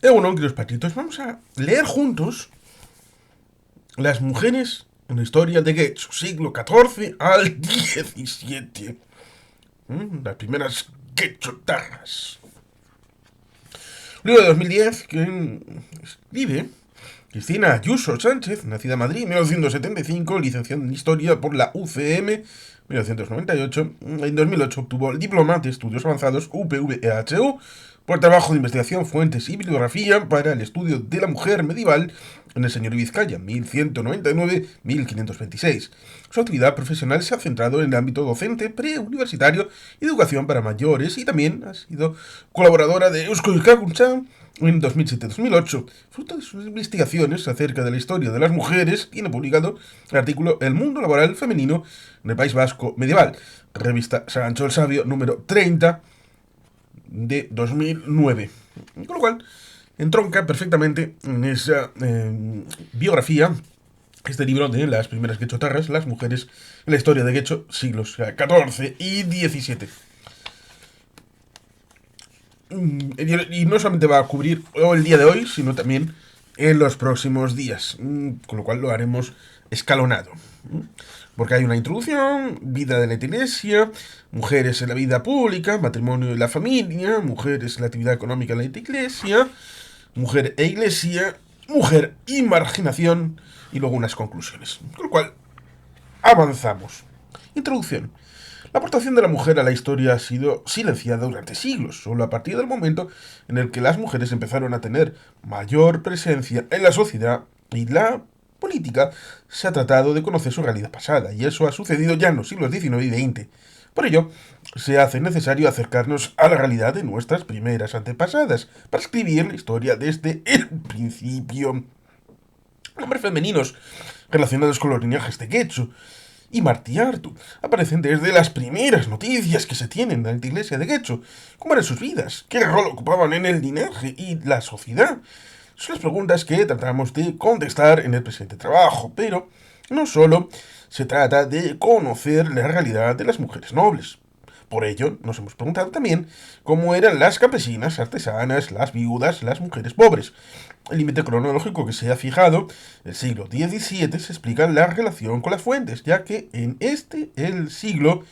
Bueno, queridos patitos, vamos a leer juntos las mujeres en la historia de Getxo, siglo XIV al XVII. Las primeras Getxotarras. Libro de 2010 que escribe Cristina Ayuso Sánchez, nacida en Madrid, 1975, licenciada en Historia por la UCM, 1998. En 2008 obtuvo el diploma de Estudios Avanzados UPV-EHU por trabajo de investigación, fuentes y bibliografía para el estudio de la mujer medieval en el Señor de Vizcaya, 1199-1526. Su actividad profesional se ha centrado en el ámbito docente, preuniversitario y educación para mayores, y también ha sido colaboradora de Eusko Ikaskuntza en 2007-2008. Fruto de sus investigaciones acerca de la historia de las mujeres, tiene publicado el artículo El mundo laboral femenino en el País Vasco medieval, revista Sancho el Sabio número 30 de 2009. Con lo cual, entronca perfectamente en esa biografía este libro de las primeras Getxotarras, las mujeres en la historia de Getxo, siglos XIV y XVII. Y no solamente va a cubrir el día de hoy, sino también en los próximos días, con lo cual lo haremos escalonado. Porque hay una introducción, vida de la iglesia, mujeres en la vida pública, matrimonio y la familia, mujeres en la actividad económica en la iglesia, mujer e iglesia, mujer y marginación, y luego unas conclusiones. Con lo cual, avanzamos. Introducción. La aportación de la mujer a la historia ha sido silenciada durante siglos, solo a partir del momento en el que las mujeres empezaron a tener mayor presencia en la sociedad y la política, se ha tratado de conocer su realidad pasada, y eso ha sucedido ya en los siglos XIX y XX. Por ello, se hace necesario acercarnos a la realidad de nuestras primeras antepasadas, para escribir la historia desde el principio. Nombres femeninos relacionados con los linajes de Getxo y Martiartu aparecen desde las primeras noticias que se tienen de la iglesia de Getxo. ¿Cómo eran sus vidas? ¿Qué rol ocupaban en el linaje y la sociedad? Son las preguntas que tratamos de contestar en el presente trabajo, pero no solo se trata de conocer la realidad de las mujeres nobles. Por ello, nos hemos preguntado también cómo eran las campesinas, artesanas, las viudas, las mujeres pobres. El límite cronológico que se ha fijado, el siglo XVII, se explica la relación con las fuentes, ya que en el siglo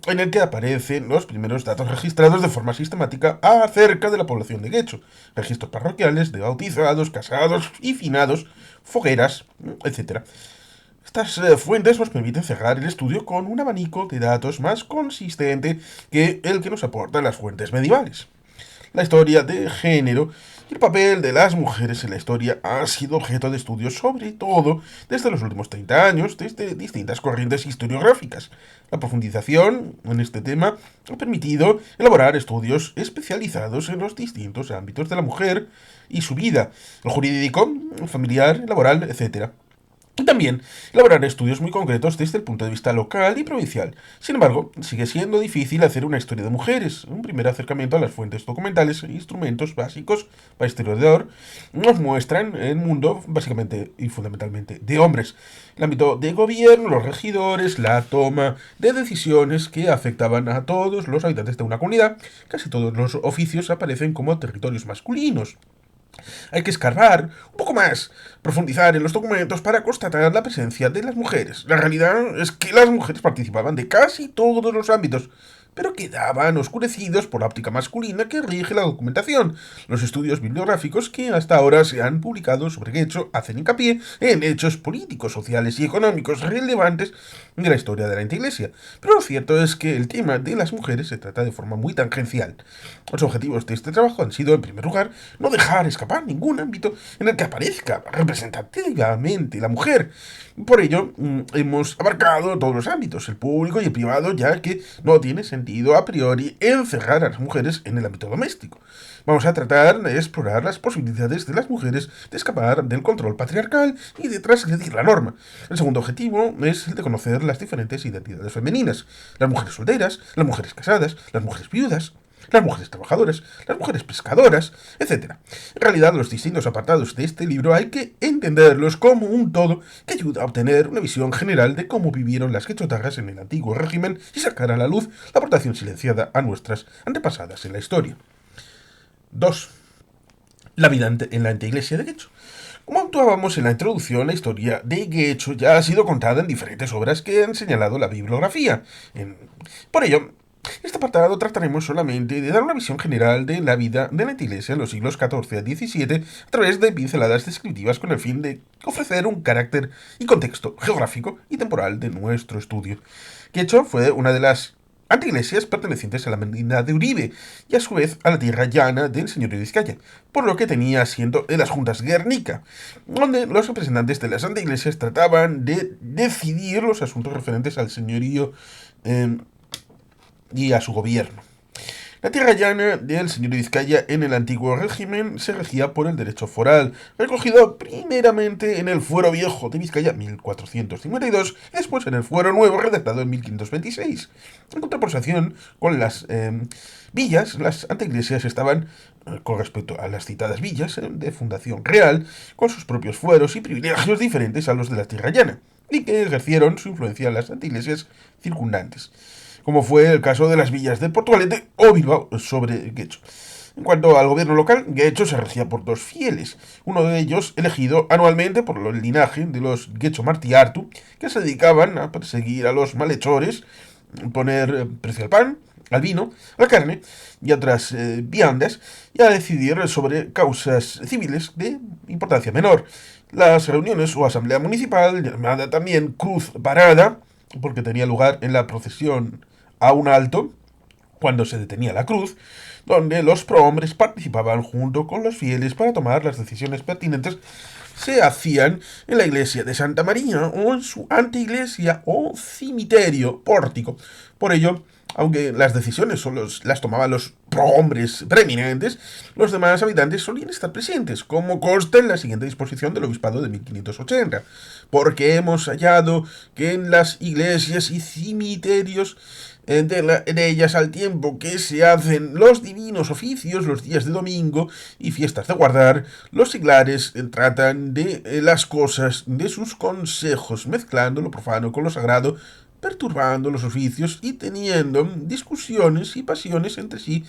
en el que aparecen los primeros datos registrados de forma sistemática acerca de la población de Getxo, registros parroquiales de bautizados, casados y finados, fogueras, etc. Estas fuentes nos permiten cerrar el estudio con un abanico de datos más consistente que el que nos aportan las fuentes medievales. La historia de género y el papel de las mujeres en la historia ha sido objeto de estudio, sobre todo desde los últimos 30 años, desde distintas corrientes historiográficas. La profundización en este tema ha permitido elaborar estudios especializados en los distintos ámbitos de la mujer y su vida, el jurídico, el familiar, el laboral, etc. Y también elaborar estudios muy concretos desde el punto de vista local y provincial. Sin embargo, sigue siendo difícil hacer una historia de mujeres. Un primer acercamiento a las fuentes documentales e instrumentos básicos para historiador nos muestran el mundo básicamente y fundamentalmente de hombres. El ámbito de gobierno, los regidores, la toma de decisiones que afectaban a todos los habitantes de una comunidad. Casi todos los oficios aparecen como territorios masculinos. Hay que escarbar un poco más, profundizar en los documentos para constatar la presencia de las mujeres. La realidad es que las mujeres participaban de casi todos los ámbitos, pero quedaban oscurecidos por la óptica masculina que rige la documentación. Los estudios bibliográficos que hasta ahora se han publicado sobre Getxo hacen hincapié en hechos políticos, sociales y económicos relevantes de la historia de la Iglesia. Pero lo cierto es que el tema de las mujeres se trata de forma muy tangencial. Los objetivos de este trabajo han sido, en primer lugar, no dejar escapar ningún ámbito en el que aparezca representativamente la mujer. Por ello, hemos abarcado todos los ámbitos, el público y el privado, ya que no tiene sentido a priori encerrar a las mujeres en el ámbito doméstico. Vamos a tratar de explorar las posibilidades de las mujeres de escapar del control patriarcal y de transgredir la norma. El segundo objetivo es el de conocer las diferentes identidades femeninas: las mujeres solteras, las mujeres casadas, las mujeres viudas, las mujeres trabajadoras, las mujeres pescadoras, etc. En realidad, los distintos apartados de este libro hay que entenderlos como un todo que ayuda a obtener una visión general de cómo vivieron las Getxotarras en el antiguo régimen y sacar a la luz la aportación silenciada a nuestras antepasadas en la historia. 2. La vida en la anteiglesia de Guecho. Como actuábamos en la introducción, la historia de Guecho ya ha sido contada en diferentes obras que han señalado la bibliografía. Por ello, en este apartado trataremos solamente de dar una visión general de la vida de la anteiglesia en los siglos XIV a XVII a través de pinceladas descriptivas con el fin de ofrecer un carácter y contexto geográfico y temporal de nuestro estudio. Guecho fue una de las anteiglesias pertenecientes a la Medina de Uribe y a su vez a la tierra llana del señorío de Vizcaya, por lo que tenía asiento en las juntas Guernica, donde los representantes de las anteiglesias trataban de decidir los asuntos referentes al señorío y a su gobierno. La tierra llana del señor de Vizcaya en el antiguo régimen se regía por el derecho foral, recogido primeramente en el Fuero Viejo de Vizcaya 1452 y después en el Fuero Nuevo redactado en 1526. En contraposición con las villas, las anteiglesias estaban, con respecto a las citadas villas de fundación real, con sus propios fueros y privilegios diferentes a los de la tierra llana, y que ejercieron su influencia en las anteiglesias circundantes, como fue el caso de las villas de Portugalete o Bilbao sobre Guecho. En cuanto al gobierno local, Guecho se regía por dos fieles, uno de ellos elegido anualmente por el linaje de los Guecho Martiartu, que se dedicaban a perseguir a los malhechores, poner precio al pan, al vino, a la carne y a otras viandas, y a decidir sobre causas civiles de importancia menor. Las reuniones o asamblea municipal, llamada también cruz parada, porque tenía lugar en la procesión a un alto, cuando se detenía la cruz, donde los prohombres participaban junto con los fieles para tomar las decisiones pertinentes, se hacían en la iglesia de Santa María o en su anteiglesia o cimiterio pórtico. Por ello, aunque las decisiones solo las tomaban los prohombres preeminentes, los demás habitantes solían estar presentes, como consta en la siguiente disposición del obispado de 1580, porque hemos hallado que en las iglesias y cimiterios de ellas, al tiempo que se hacen los divinos oficios los días de domingo y fiestas de guardar, los seglares tratan de las cosas de sus consejos, mezclando lo profano con lo sagrado, perturbando los oficios y teniendo discusiones y pasiones entre sí,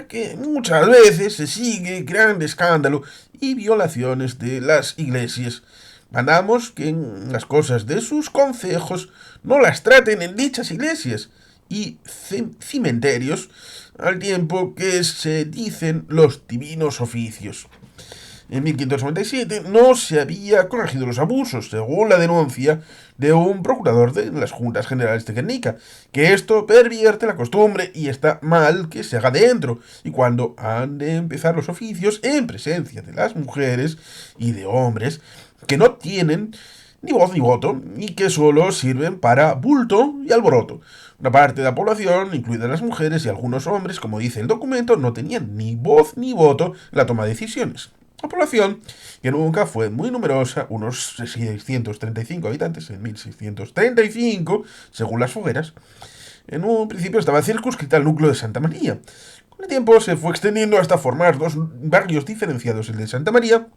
que muchas veces se sigue grande escándalo y violaciones de las iglesias. Mandamos que en las cosas de sus consejos no las traten en dichas iglesias y cementerios, al tiempo que se dicen los divinos oficios. En 1597 no se había corregido los abusos, según la denuncia de un procurador de las Juntas Generales de Guernica, que esto pervierte la costumbre y está mal que se haga dentro, y cuando han de empezar los oficios en presencia de las mujeres y de hombres que no tienen ni voz ni voto, y que solo sirven para bulto y alboroto. Una parte de la población, incluidas las mujeres y algunos hombres, como dice el documento, no tenían ni voz ni voto en la toma de decisiones. La población, que nunca fue muy numerosa, unos 635 habitantes en 1635, según las fogueras, en un principio estaba circunscrita al núcleo de Santa María. Con el tiempo se fue extendiendo hasta formar dos barrios diferenciados, el de Santa María,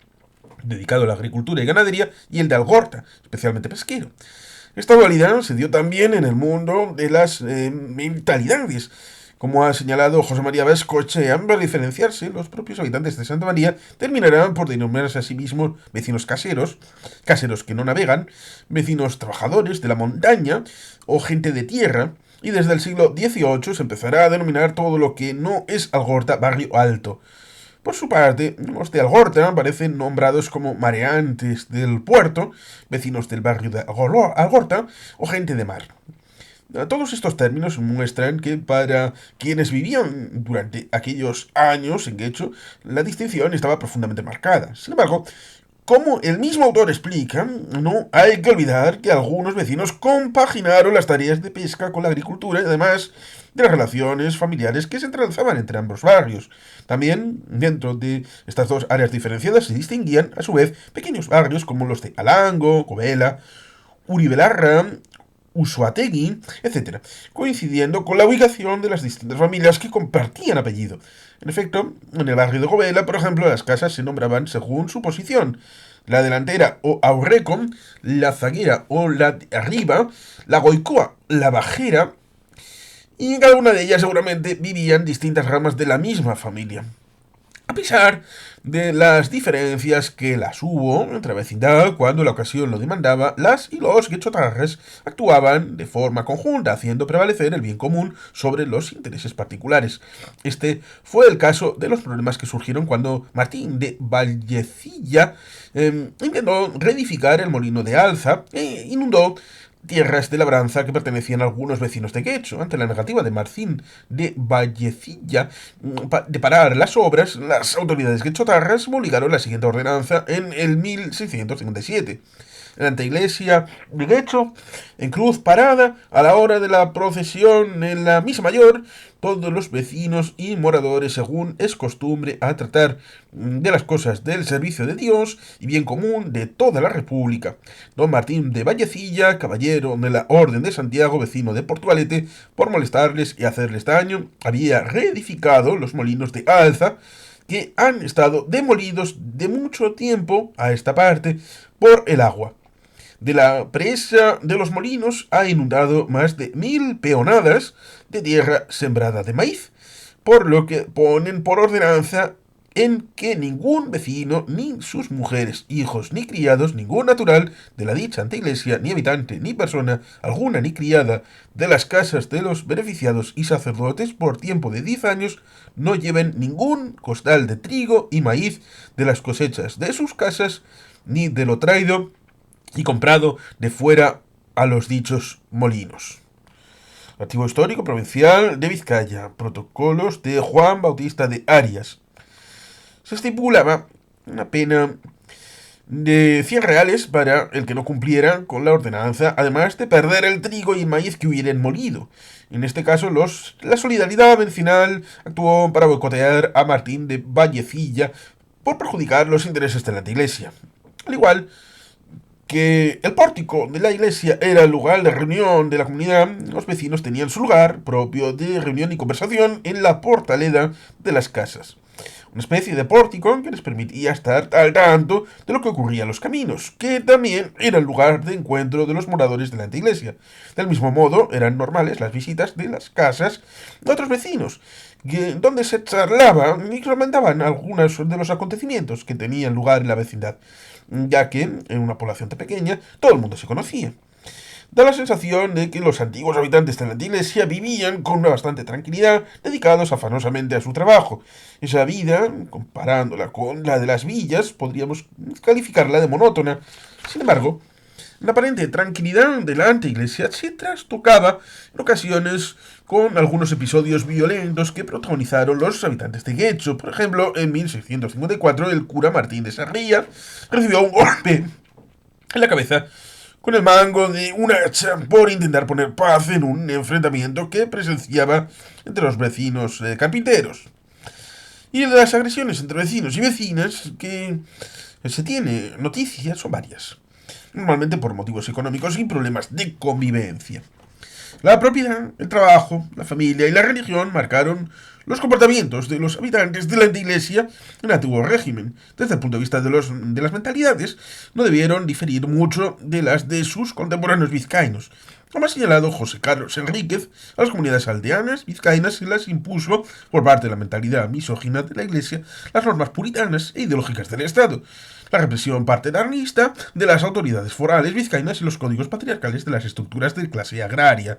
dedicado a la agricultura y ganadería, y el de Algorta, especialmente pesquero. Esta dualidad se dio también en el mundo de las mentalidades. Como ha señalado José María Vescoche, al diferenciarse, los propios habitantes de Santa María terminarán por denominarse a sí mismos vecinos caseros, caseros que no navegan, vecinos trabajadores de la montaña o gente de tierra, y desde el siglo XVIII se empezará a denominar todo lo que no es Algorta barrio alto. Por su parte, los de Algorta aparecen nombrados como mareantes del puerto, vecinos del barrio de Algorta o gente de mar. Todos estos términos muestran que para quienes vivían durante aquellos años en Guecho, la distinción estaba profundamente marcada. Sin embargo, como el mismo autor explica, no hay que olvidar que algunos vecinos compaginaron las tareas de pesca con la agricultura y además de las relaciones familiares que se entrelazaban entre ambos barrios. También, dentro de estas dos áreas diferenciadas, se distinguían, a su vez, pequeños barrios como los de Alango, Covela, Uribelarra, Usuategui, etc., coincidiendo con la ubicación de las distintas familias que compartían apellido. En efecto, en el barrio de Govela, por ejemplo, las casas se nombraban según su posición. La delantera o aurrecom, la zaguera o la de arriba, la goicoa, la bajera, y en cada una de ellas seguramente vivían distintas ramas de la misma familia. A pesar de las diferencias que las hubo entre vecindad cuando la ocasión lo demandaba, las y los guechotarras actuaban de forma conjunta, haciendo prevalecer el bien común sobre los intereses particulares. Este fue el caso de los problemas que surgieron cuando Martín de Vallecilla intentó reedificar el molino de Alza e inundó tierras de labranza que pertenecían a algunos vecinos de Guecho. Ante la negativa de Martín de Vallecilla de parar las obras, las autoridades guechotarras obligaron la siguiente ordenanza en el 1657. En la anteiglesia de Guecho, en cruz parada, a la hora de la procesión en la misa mayor, todos los vecinos y moradores, según es costumbre, a tratar de las cosas del servicio de Dios y bien común de toda la República. Don Martín de Vallecilla, caballero de la Orden de Santiago, vecino de Portugalete, por molestarles y hacerles daño, había reedificado los molinos de Alza, que han estado demolidos de mucho tiempo a esta parte por el agua. De la presa de los molinos ha inundado más de 1000 peonadas de tierra sembrada de maíz, por lo que ponen por ordenanza en que ningún vecino, ni sus mujeres, hijos, ni criados, ningún natural de la dicha anteiglesia, ni habitante, ni persona alguna, ni criada de las casas de los beneficiados y sacerdotes por tiempo de 10 años, no lleven ningún costal de trigo y maíz de las cosechas de sus casas, ni de lo traído y comprado de fuera a los dichos molinos. Archivo Histórico Provincial de Vizcaya. Protocolos de Juan Bautista de Arias. Se estipulaba una pena de 100 reales para el que no cumpliera con la ordenanza, además de perder el trigo y maíz que hubieran molido. En este caso, la solidaridad vecinal actuó para boicotear a Martín de Vallecilla por perjudicar los intereses de la iglesia. Al igual que el pórtico de la iglesia era el lugar de reunión de la comunidad, los vecinos tenían su lugar propio de reunión y conversación en la portaleda de las casas. Una especie de pórtico que les permitía estar al tanto de lo que ocurría en los caminos, que también era el lugar de encuentro de los moradores de la anteiglesia. Del mismo modo, eran normales las visitas de las casas de otros vecinos, donde se charlaban y comentaban algunos de los acontecimientos que tenían lugar en la vecindad, ya que en una población tan pequeña todo el mundo se conocía. Da la sensación de que los antiguos habitantes de la iglesia vivían con una bastante tranquilidad, dedicados afanosamente a su trabajo. Esa vida, comparándola con la de las villas, podríamos calificarla de monótona. Sin embargo, la aparente tranquilidad de la anteiglesia se trastocaba en ocasiones con algunos episodios violentos que protagonizaron los habitantes de Guecho. Por ejemplo, en 1654 el cura Martín de Sarria recibió un golpe en la cabeza con el mango de un hacha por intentar poner paz en un enfrentamiento que presenciaba entre los vecinos carpinteros. Y de las agresiones entre vecinos y vecinas que se tiene noticias son varias, normalmente por motivos económicos y problemas de convivencia. La propiedad, el trabajo, la familia y la religión marcaron los comportamientos de los habitantes de la anteiglesia en el antiguo régimen. Desde el punto de vista de las mentalidades, no debieron diferir mucho de las de sus contemporáneos vizcaínos. Como ha señalado José Carlos Enríquez, a las comunidades aldeanas vizcaínas se las impuso, por parte de la mentalidad misógina de la Iglesia, las normas puritanas e ideológicas del Estado, la represión paternalista de las autoridades forales vizcaínas y los códigos patriarcales de las estructuras de clase agraria.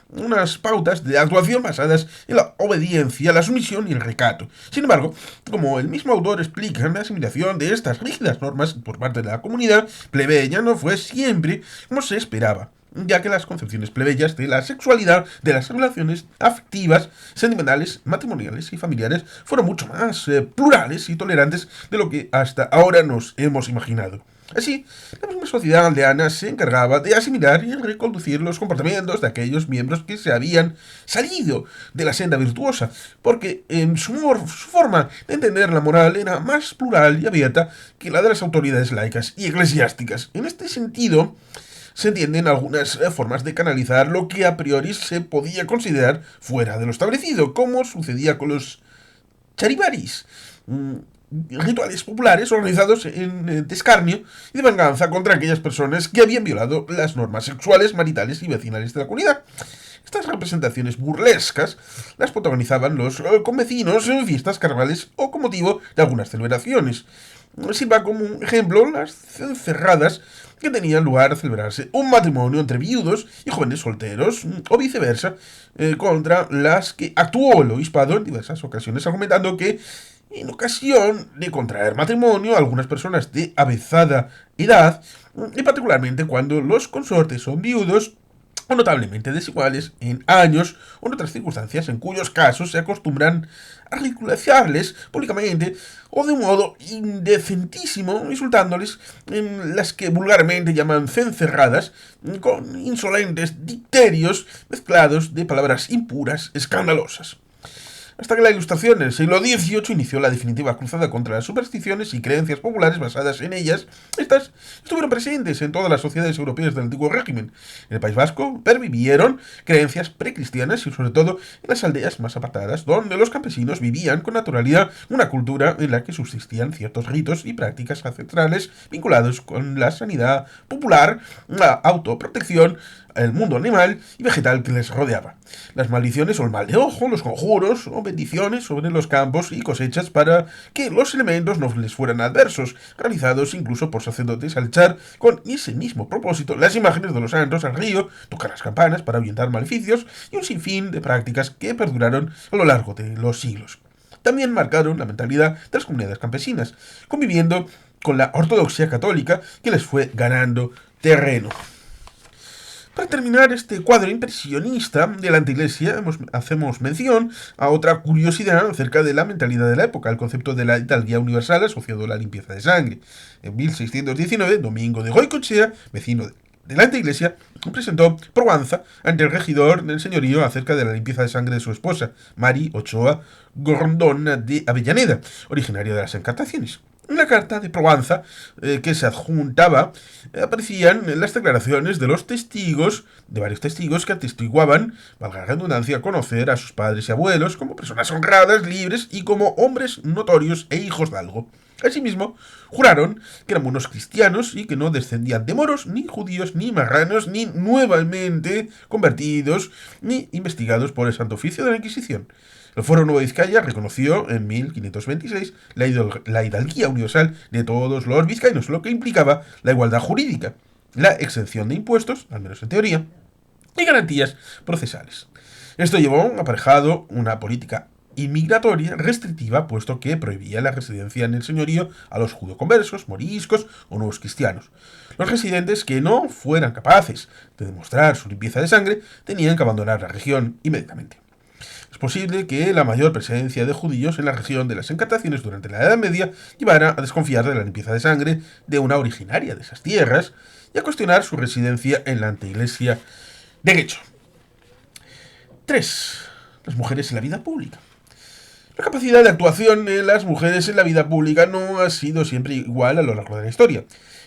Unas pautas de actuación basadas en la obediencia, la sumisión y el recato. Sin embargo, como el mismo autor explica, la asimilación de estas rígidas normas por parte de la comunidad plebeya no fue siempre como se esperaba, ya que las concepciones plebeyas de la sexualidad, de las relaciones afectivas, sentimentales, matrimoniales y familiares fueron mucho más plurales y tolerantes de lo que hasta ahora nos hemos imaginado. Así, la misma sociedad aldeana se encargaba de asimilar y reconducir los comportamientos de aquellos miembros que se habían salido de la senda virtuosa, porque en su forma de entender la moral era más plural y abierta que la de las autoridades laicas y eclesiásticas. En este sentido, se entienden algunas formas de canalizar lo que a priori se podía considerar fuera de lo establecido, como sucedía con los charivaris, rituales populares organizados en escarnio y de venganza contra aquellas personas que habían violado las normas sexuales, maritales y vecinales de la comunidad. Estas representaciones burlescas las protagonizaban los convecinos en fiestas carnavales o con motivo de algunas celebraciones. Sirva como un ejemplo las cencerradas que tenían lugar a celebrarse un matrimonio entre viudos y jóvenes solteros, o viceversa, contra las que actuó el obispado en diversas ocasiones, argumentando que en ocasión de contraer matrimonio, algunas personas de avanzada edad, y particularmente cuando los consortes son viudos, o notablemente desiguales en años o en otras circunstancias en cuyos casos se acostumbran a ridiculizarles públicamente o de un modo indecentísimo, insultándoles, en las que vulgarmente llaman cencerradas, con insolentes dicterios mezclados de palabras impuras, escandalosas. Hasta que la Ilustración en el siglo XVIII inició la definitiva cruzada contra las supersticiones y creencias populares basadas en ellas, estas estuvieron presentes en todas las sociedades europeas del antiguo régimen. En el País Vasco pervivieron creencias precristianas y sobre todo en las aldeas más apartadas, donde los campesinos vivían con naturalidad una cultura en la que subsistían ciertos ritos y prácticas ancestrales vinculados con la sanidad popular, la autoprotección, el mundo animal y vegetal que les rodeaba. Las maldiciones o el mal de ojo, los conjuros o bendiciones sobre los campos y cosechas para que los elementos no les fueran adversos, realizados incluso por sacerdotes al echar con ese mismo propósito las imágenes de los santos al río, tocar las campanas para ahuyentar maleficios y un sinfín de prácticas que perduraron a lo largo de los siglos. También marcaron la mentalidad de las comunidades campesinas, conviviendo con la ortodoxia católica que les fue ganando terreno. Para terminar este cuadro impresionista de la anteiglesia, hacemos mención a otra curiosidad acerca de la mentalidad de la época, el concepto de la hidalguía universal asociado a la limpieza de sangre. En 1619, Domingo de Goicoechea, vecino de la anteiglesia, presentó probanza ante el regidor del señorío acerca de la limpieza de sangre de su esposa, Mari Ochoa Gorondona de Avellaneda, originaria de las Encartaciones. En la carta de probanza que se adjuntaba aparecían las declaraciones de los testigos, de varios testigos que atestiguaban, valga la redundancia, conocer a sus padres y abuelos como personas honradas, libres y como hombres notorios e hijos de algo. Asimismo, juraron que eran buenos cristianos y que no descendían de moros, ni judíos, ni marranos, ni nuevamente convertidos, ni investigados por el Santo Oficio de la Inquisición. El Foro Nueva Vizcaya reconoció en 1526 la hidalguía universal de todos los vizcaínos, lo que implicaba la igualdad jurídica, la exención de impuestos, al menos en teoría, y garantías procesales. Esto llevó aparejado una política inmigratoria restrictiva, puesto que prohibía la residencia en el señorío a los judeoconversos, moriscos o nuevos cristianos. Los residentes que no fueran capaces de demostrar su limpieza de sangre tenían que abandonar la región inmediatamente. Es posible que la mayor presencia de judíos en la región de las Encartaciones durante la Edad Media llevara a desconfiar de la limpieza de sangre de una originaria de esas tierras y a cuestionar su residencia en la anteiglesia de Guecho. 3. Las mujeres en la vida pública. La capacidad de actuación de las mujeres en la vida pública no ha sido siempre igual a lo largo de la historia.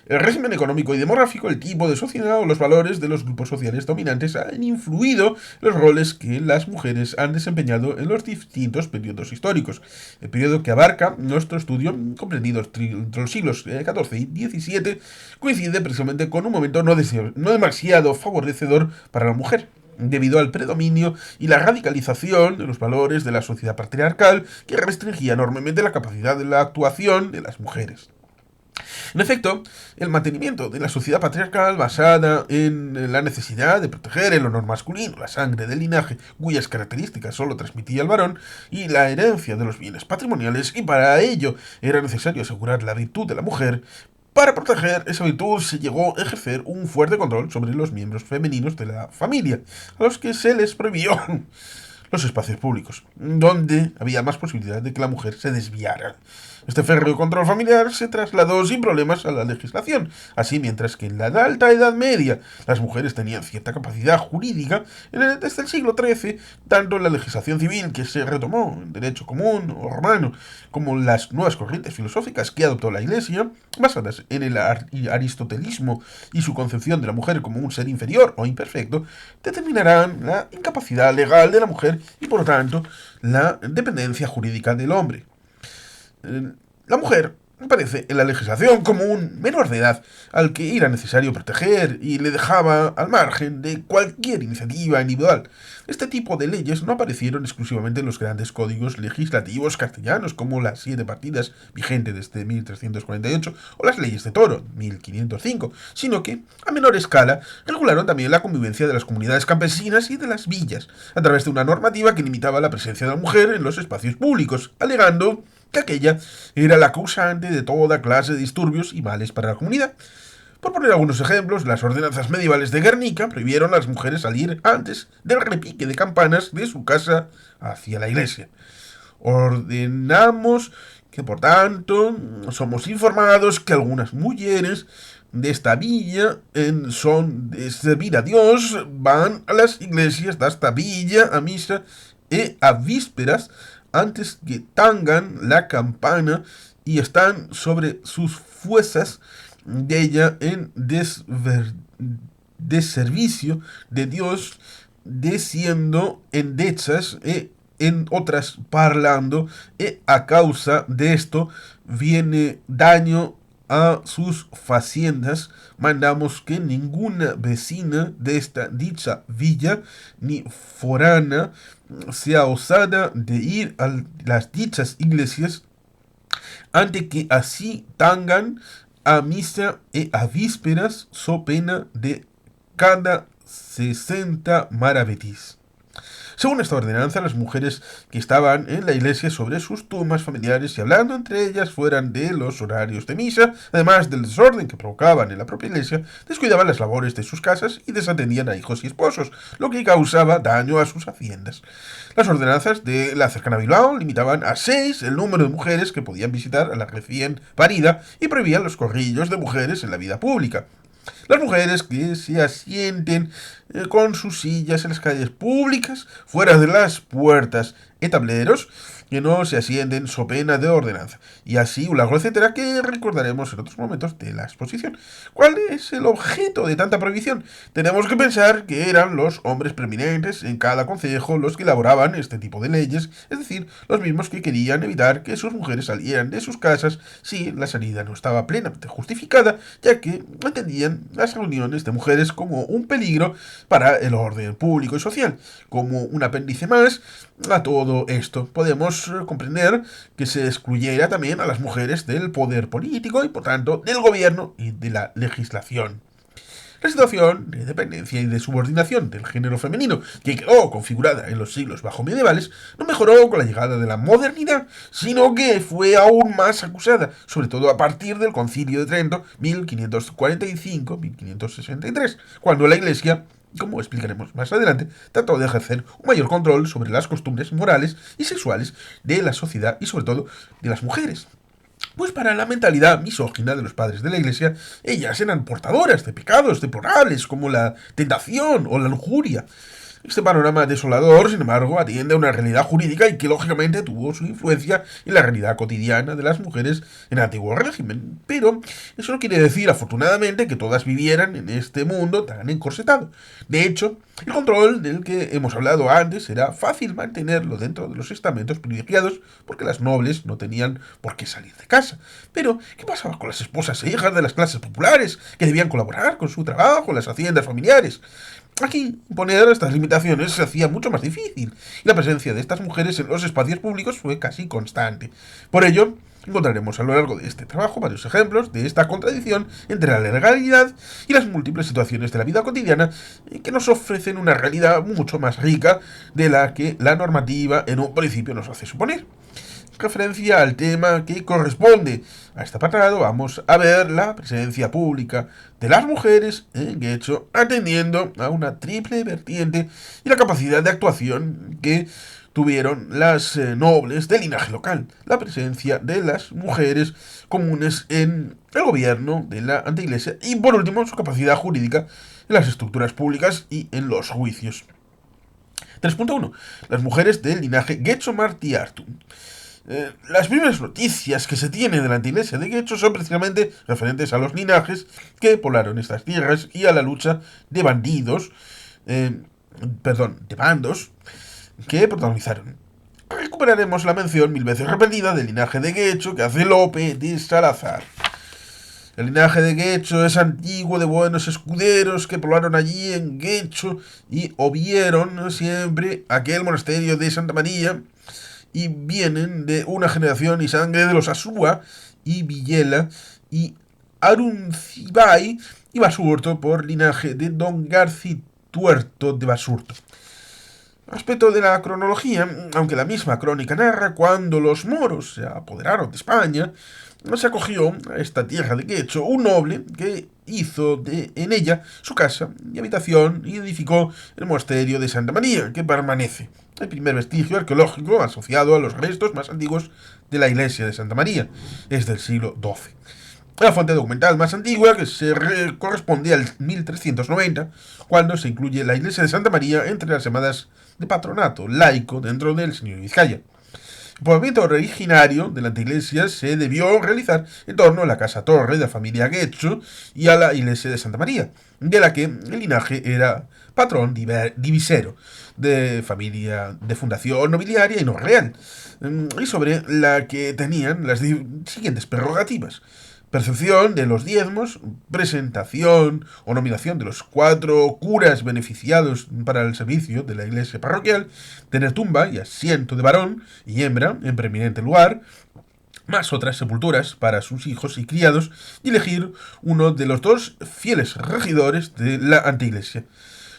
El régimen económico y demográfico, el tipo de sociedad o los valores de los grupos sociales dominantes han influido en los roles que las mujeres han desempeñado en los distintos periodos históricos. El periodo que abarca nuestro estudio, comprendido entre los siglos XIV y XVII, coincide precisamente con un momento no demasiado favorecedor para la mujer, debido al predominio y la radicalización de los valores de la sociedad patriarcal que restringía enormemente la capacidad de la actuación de las mujeres. En efecto, el mantenimiento de la sociedad patriarcal basada en la necesidad de proteger el honor masculino, la sangre del linaje cuyas características solo transmitía el varón, y la herencia de los bienes patrimoniales, y para ello era necesario asegurar la virtud de la mujer. Para proteger esa virtud se llegó a ejercer un fuerte control sobre los miembros femeninos de la familia, a los que se les prohibió los espacios públicos, donde había más posibilidad de que la mujer se desviara. Este férreo control familiar se trasladó sin problemas a la legislación. Así, mientras que en la alta Edad Media las mujeres tenían cierta capacidad jurídica, desde el siglo XIII, tanto la legislación civil que se retomó en derecho común o romano, como las nuevas corrientes filosóficas que adoptó la Iglesia, basadas en el aristotelismo y su concepción de la mujer como un ser inferior o imperfecto, determinarán la incapacidad legal de la mujer y, por lo tanto, la dependencia jurídica del hombre. La mujer aparece en la legislación como un menor de edad al que era necesario proteger y le dejaba al margen de cualquier iniciativa individual. Este tipo de leyes no aparecieron exclusivamente en los grandes códigos legislativos castellanos como las 7 partidas vigente desde 1348 o las leyes de Toro 1505, sino que, a menor escala, regularon también la convivencia de las comunidades campesinas y de las villas, a través de una normativa que limitaba la presencia de la mujer en los espacios públicos, alegando que aquella era la causante de toda clase de disturbios y males para la comunidad. Por poner algunos ejemplos, las ordenanzas medievales de Guernica prohibieron a las mujeres salir antes del repique de campanas de su casa hacia la iglesia. Ordenamos que, por tanto, somos informados que algunas mujeres de esta villa, en son de servir a Dios, van a las iglesias de esta villa a misa y a vísperas antes que tengan la campana y están sobre sus fuerzas de ella en deservicio de Dios, diciendo endechas y en otras parlando, y a causa de esto viene daño a sus faciendas. Mandamos que ninguna vecina de esta dicha villa ni forana sea osada de ir a las dichas iglesias ante que así tengan a misa y a vísperas so pena de cada 60 maravedís. Según esta ordenanza, las mujeres que estaban en la iglesia sobre sus tumbas familiares y hablando entre ellas fueran de los horarios de misa, además del desorden que provocaban en la propia iglesia, descuidaban las labores de sus casas y desatendían a hijos y esposos, lo que causaba daño a sus haciendas. Las ordenanzas de la cercana Bilbao limitaban a 6 el número de mujeres que podían visitar a la recién parida y prohibían los corrillos de mujeres en la vida pública. Las mujeres que se asienten con sus sillas en las calles públicas, fuera de las puertas y tableros, que no se asienten so pena de ordenanza. Y así un largo etcétera que recordaremos en otros momentos de la exposición. ¿Cuál es el objeto de tanta prohibición? Tenemos que pensar que eran los hombres preeminentes en cada concejo los que elaboraban este tipo de leyes, es decir, los mismos que querían evitar que sus mujeres salieran de sus casas si la salida no estaba plenamente justificada, ya que entendían las reuniones de mujeres como un peligro para el orden público y social, como un apéndice más a todo esto. Podemos comprender que se excluyera también a las mujeres del poder político y por tanto del gobierno y de la legislación. La situación de dependencia y de subordinación del género femenino, que quedó configurada en los siglos bajomedievales, no mejoró con la llegada de la modernidad, sino que fue aún más acusada, sobre todo a partir del Concilio de Trento, 1545-1563, cuando la Iglesia, como explicaremos más adelante, trató de ejercer un mayor control sobre las costumbres morales y sexuales de la sociedad y sobre todo de las mujeres. Pues para la mentalidad misógina de los padres de la Iglesia, ellas eran portadoras de pecados deplorables como la tentación o la lujuria. Este panorama desolador, sin embargo, atiende a una realidad jurídica y que lógicamente tuvo su influencia en la realidad cotidiana de las mujeres en el antiguo régimen. Pero eso no quiere decir, afortunadamente, que todas vivieran en este mundo tan encorsetado. De hecho, el control del que hemos hablado antes era fácil mantenerlo dentro de los estamentos privilegiados porque las nobles no tenían por qué salir de casa. Pero, ¿qué pasaba con las esposas e hijas de las clases populares que debían colaborar con su trabajo en las haciendas familiares? Aquí, imponer estas limitaciones se hacía mucho más difícil, y la presencia de estas mujeres en los espacios públicos fue casi constante. Por ello, encontraremos a lo largo de este trabajo varios ejemplos de esta contradicción entre la legalidad y las múltiples situaciones de la vida cotidiana que nos ofrecen una realidad mucho más rica de la que la normativa en un principio nos hace suponer. Referencia al tema que corresponde a este apartado, vamos a ver la presencia pública de las mujeres en Guecho, atendiendo a una triple vertiente y la capacidad de actuación que tuvieron las nobles del linaje local, la presencia de las mujeres comunes en el gobierno de la anteiglesia y, por último, su capacidad jurídica en las estructuras públicas y en los juicios. 3.1. Las mujeres del linaje Guecho-Martiartu. Las primeras noticias que se tienen de la anteiglesia de Guecho son precisamente referentes a los linajes que poblaron estas tierras y a la lucha de bandos que protagonizaron. recuperaremos la mención mil veces repetida del linaje de Guecho que hace Lope de Salazar. El linaje de Guecho es antiguo, de buenos escuderos que poblaron allí en Guecho y vieron siempre aquel monasterio de Santa María, y vienen de una generación y sangre de los Asúa y Villela y Aruncibay y Basurto, por linaje de Don Garcituerto de Basurto. Respecto de la cronología, aunque la misma crónica narra cuando los moros se apoderaron de España, se acogió a esta tierra de Guecho un noble que hizo en ella su casa y habitación y edificó el monasterio de Santa María, que permanece, el primer vestigio arqueológico asociado a los restos más antiguos de la iglesia de Santa María, es del siglo XII. La fuente documental más antigua, que corresponde al 1390, cuando se incluye la iglesia de Santa María entre las llamadas de patronato laico dentro del señorío de Vizcaya. El poblamiento originario de la anteiglesia se debió realizar en torno a la casa torre de la familia Guecho y a la iglesia de Santa María, de la que el linaje era patrón divisero, de familia de fundación nobiliaria y no real, y sobre la que tenían las siguientes prerrogativas: percepción de los diezmos, presentación o nominación de los 4 curas beneficiados para el servicio de la iglesia parroquial, tener tumba y asiento de varón y hembra en preeminente lugar, más otras sepulturas para sus hijos y criados, y elegir uno de los 2 fieles regidores de la anteiglesia.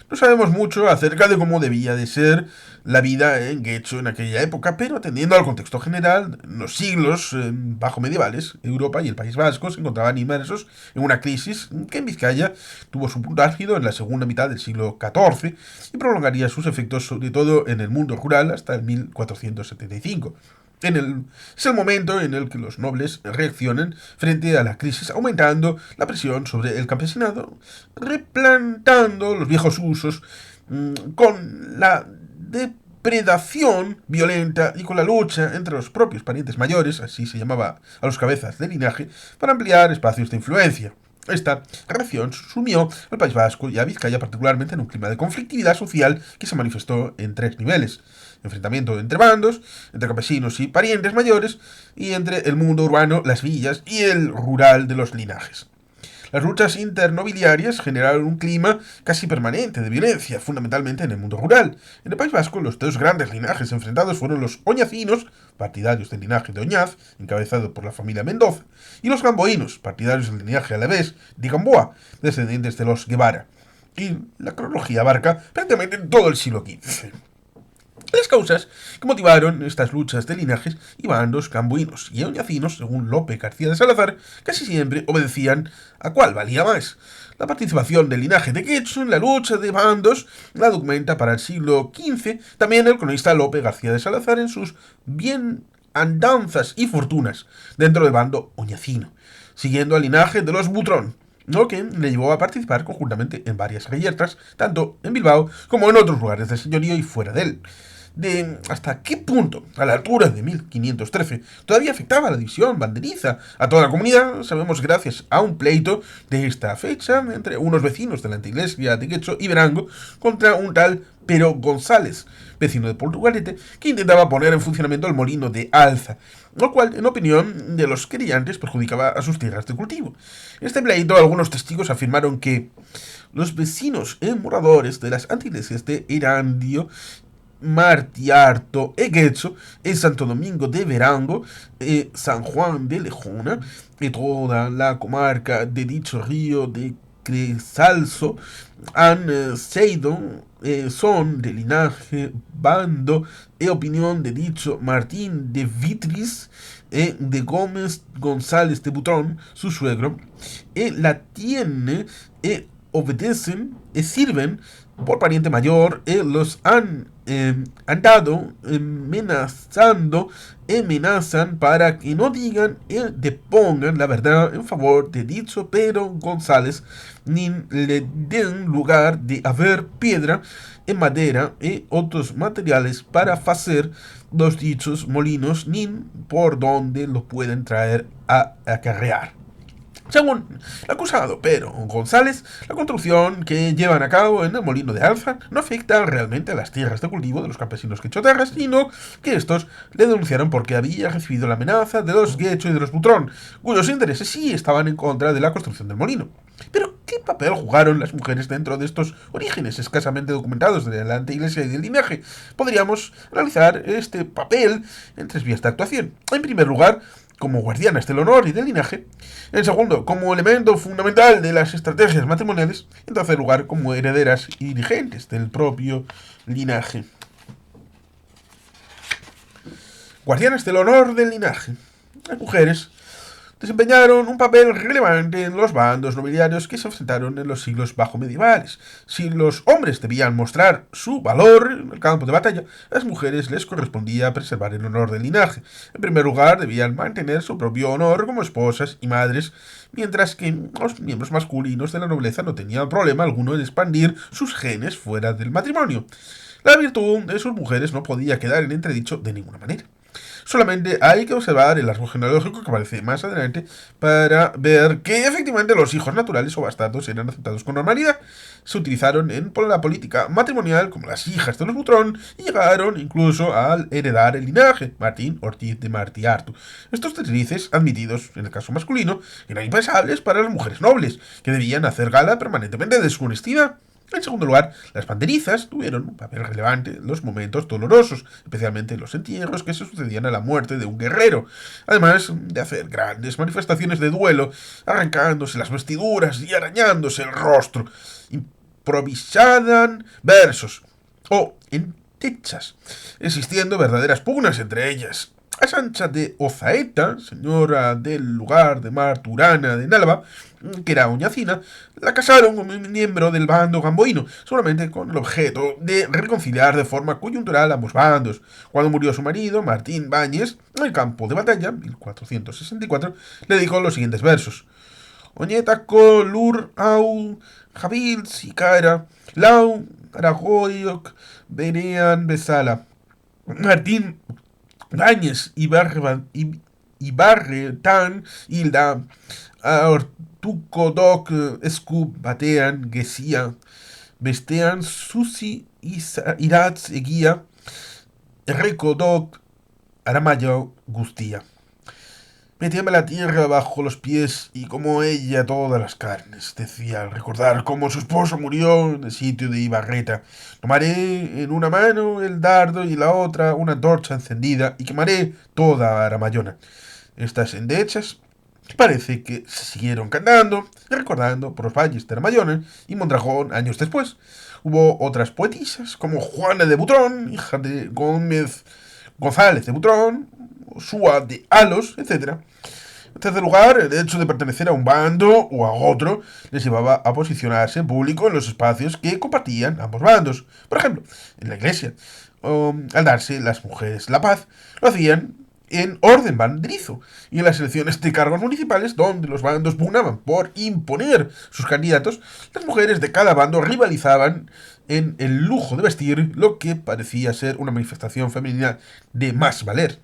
No sabemos mucho acerca de cómo debía de ser la vida en Guecho en aquella época, pero atendiendo al contexto general, en los siglos bajo medievales, Europa y el País Vasco se encontraban inmersos en una crisis que en Vizcaya tuvo su punto álgido en la segunda mitad del siglo XIV y prolongaría sus efectos sobre todo en el mundo rural hasta el 1475. Es el momento en el que los nobles reaccionan frente a la crisis, aumentando la presión sobre el campesinado, replantando los viejos usos, con la depredación violenta y con la lucha entre los propios parientes mayores, así se llamaba a los cabezas de linaje, para ampliar espacios de influencia. Esta reacción sumió al País Vasco y a Vizcaya particularmente en un clima de conflictividad social que se manifestó en 3 niveles: enfrentamiento entre bandos, entre campesinos y parientes mayores, y entre el mundo urbano, las villas y el rural de los linajes. Las luchas internobiliarias generaron un clima casi permanente de violencia, fundamentalmente en el mundo rural. En el País Vasco, los 2 grandes linajes enfrentados fueron los oñacinos, partidarios del linaje de Oñaz, encabezado por la familia Mendoza, y los gamboínos, partidarios del linaje alavés de Gamboa, descendientes de los Guevara. Y la cronología abarca prácticamente todo el siglo XV. Las causas que motivaron estas luchas de linajes y bandos gamboínos y oñacinos, según Lope García de Salazar, casi siempre obedecían a cuál valía más. La participación del linaje de Guecho en la lucha de bandos la documenta para el siglo XV también el cronista Lope García de Salazar en sus bienandanzas y fortunas dentro del bando oñacino, siguiendo al linaje de los Butrón, lo que le llevó a participar conjuntamente en varias reyertas, tanto en Bilbao como en otros lugares del señorío y fuera de él. De hasta qué punto, a la altura de 1513, todavía afectaba la división banderiza a toda la comunidad, sabemos gracias a un pleito de esta fecha entre unos vecinos de la anteiglesia de Guecho y Verango contra un tal Pero González, vecino de Portugalete, que intentaba poner en funcionamiento el molino de Alza, lo cual, en opinión de los querellantes, perjudicaba a sus tierras de cultivo. En este pleito, algunos testigos afirmaron que los vecinos moradores de las anteiglesias de Erandio, Martiarto e Guecho, en Santo Domingo de Verango, San Juan de Lejona, y toda la comarca de dicho río de Cresalso, han sido, son de linaje, bando e opinión de dicho Martín de Vitris, de Gómez González de Butrón, su suegro, la tiene, obedecen, sirven por pariente mayor, los han dado amenazan para que no digan depongan la verdad en favor de dicho Pero González, ni le den lugar de haber piedra en madera y otros materiales para hacer los dichos molinos, ni por donde lo pueden traer a acarrear. Según el acusado Pedro González, la construcción que llevan a cabo en el molino de Alfa no afecta realmente a las tierras de cultivo de los campesinos quechotarras, sino que estos le denunciaron porque había recibido la amenaza de los Guecho y de los Butrón, cuyos intereses sí estaban en contra de la construcción del molino. Pero, ¿qué papel jugaron las mujeres dentro de estos orígenes escasamente documentados de la anteiglesia y del linaje? Podríamos analizar este papel en tres vías de actuación. En primer lugar, como guardianas del honor y del linaje. En segundo, como elemento fundamental de las estrategias matrimoniales. En tercer lugar, como herederas y dirigentes del propio linaje. Guardianas del honor del linaje. Las mujeres desempeñaron un papel relevante en los bandos nobiliarios que se enfrentaron en los siglos bajo-medievales. Si los hombres debían mostrar su valor en el campo de batalla, a las mujeres les correspondía preservar el honor del linaje. En primer lugar, debían mantener su propio honor como esposas y madres, mientras que los miembros masculinos de la nobleza no tenían problema alguno en expandir sus genes fuera del matrimonio. La virtud de sus mujeres no podía quedar en entredicho de ninguna manera. Solamente hay que observar el árbol genealógico que aparece más adelante para ver que efectivamente los hijos naturales o bastardos eran aceptados con normalidad. Se utilizaron en la política matrimonial como las hijas de los Butrón y llegaron incluso a heredar el linaje, Martín Ortiz de Martiartu. Estos deslices, admitidos en el caso masculino, eran impensables para las mujeres nobles, que debían hacer gala permanentemente de su honestidad. En segundo lugar, las banderizas tuvieron un papel relevante en los momentos dolorosos, especialmente en los entierros que se sucedían a la muerte de un guerrero, además de hacer grandes manifestaciones de duelo, arrancándose las vestiduras y arañándose el rostro. Improvisaban versos o entechas, existiendo verdaderas pugnas entre ellas. A Sancha de Ozaeta, señora del lugar de Marturana de Nálava, que era oñacina, la casaron con un miembro del bando gamboíno, seguramente con el objeto de reconciliar de forma coyuntural ambos bandos. Cuando murió su marido, Martín Báñez, en el campo de batalla, 1464, le dedicó los siguientes versos. Oñeta colur au jabil sicara, lau aragoyoc venean besala. Martín Báñez Ibarretán Hilda Ortucodoc Escubatean Gesia Bestean Susi Iratz Eguía Recodoc Aramayo Gustía. Metíame la tierra bajo los pies y como ella todas las carnes, decía al recordar cómo su esposo murió en el sitio de Ibarreta. Tomaré en una mano el dardo y en la otra una antorcha encendida y quemaré toda Aramayona. Estas endechas parece que se siguieron cantando y recordando por los valles de Aramayona y Mondragón años después. Hubo otras poetisas como Juana de Butrón, hija de González de Butrón, Súa de Alos, etc. En tercer lugar, el hecho de pertenecer a un bando o a otro les llevaba a posicionarse en público en los espacios que compartían ambos bandos. Por ejemplo, en la iglesia, al darse las mujeres la paz, lo hacían en orden banderizo, y en las elecciones de cargos municipales, donde los bandos pugnaban por imponer sus candidatos, las mujeres de cada bando rivalizaban en el lujo de vestir, lo que parecía ser una manifestación femenina de más valer.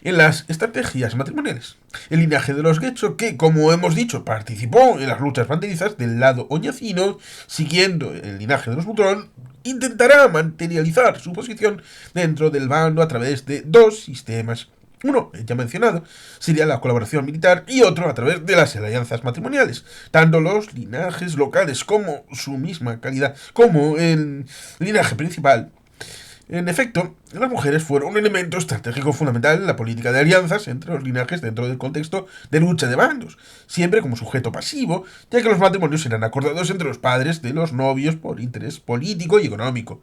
En las estrategias matrimoniales, el linaje de los Guecho, que, como hemos dicho, participó en las luchas banderizas del lado oñacino, siguiendo el linaje de los Butrón, intentará materializar su posición dentro del bando a través de dos sistemas. Uno, ya mencionado, sería la colaboración militar y otro a través de las alianzas matrimoniales. Tanto los linajes locales como su misma calidad, como el linaje principal. En efecto, las mujeres fueron un elemento estratégico fundamental en la política de alianzas entre los linajes dentro del contexto de lucha de bandos, siempre como sujeto pasivo, ya que los matrimonios eran acordados entre los padres de los novios por interés político y económico.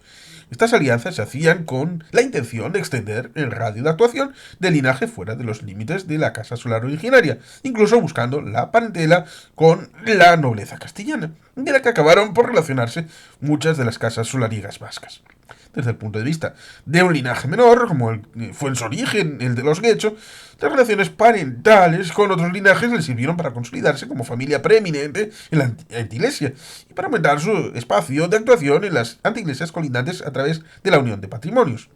Estas alianzas se hacían con la intención de extender el radio de actuación del linaje fuera de los límites de la casa solar originaria, incluso buscando la parentela con la nobleza castellana, de la que acabaron por relacionarse muchas de las casas solariegas vascas. Desde el punto de vista de un linaje menor, como fue en su origen el de los Guecho, las relaciones parentales con otros linajes le sirvieron para consolidarse como familia preeminente en la anteiglesia y para aumentar su espacio de actuación en las anteiglesias colindantes a través de la unión de patrimonios.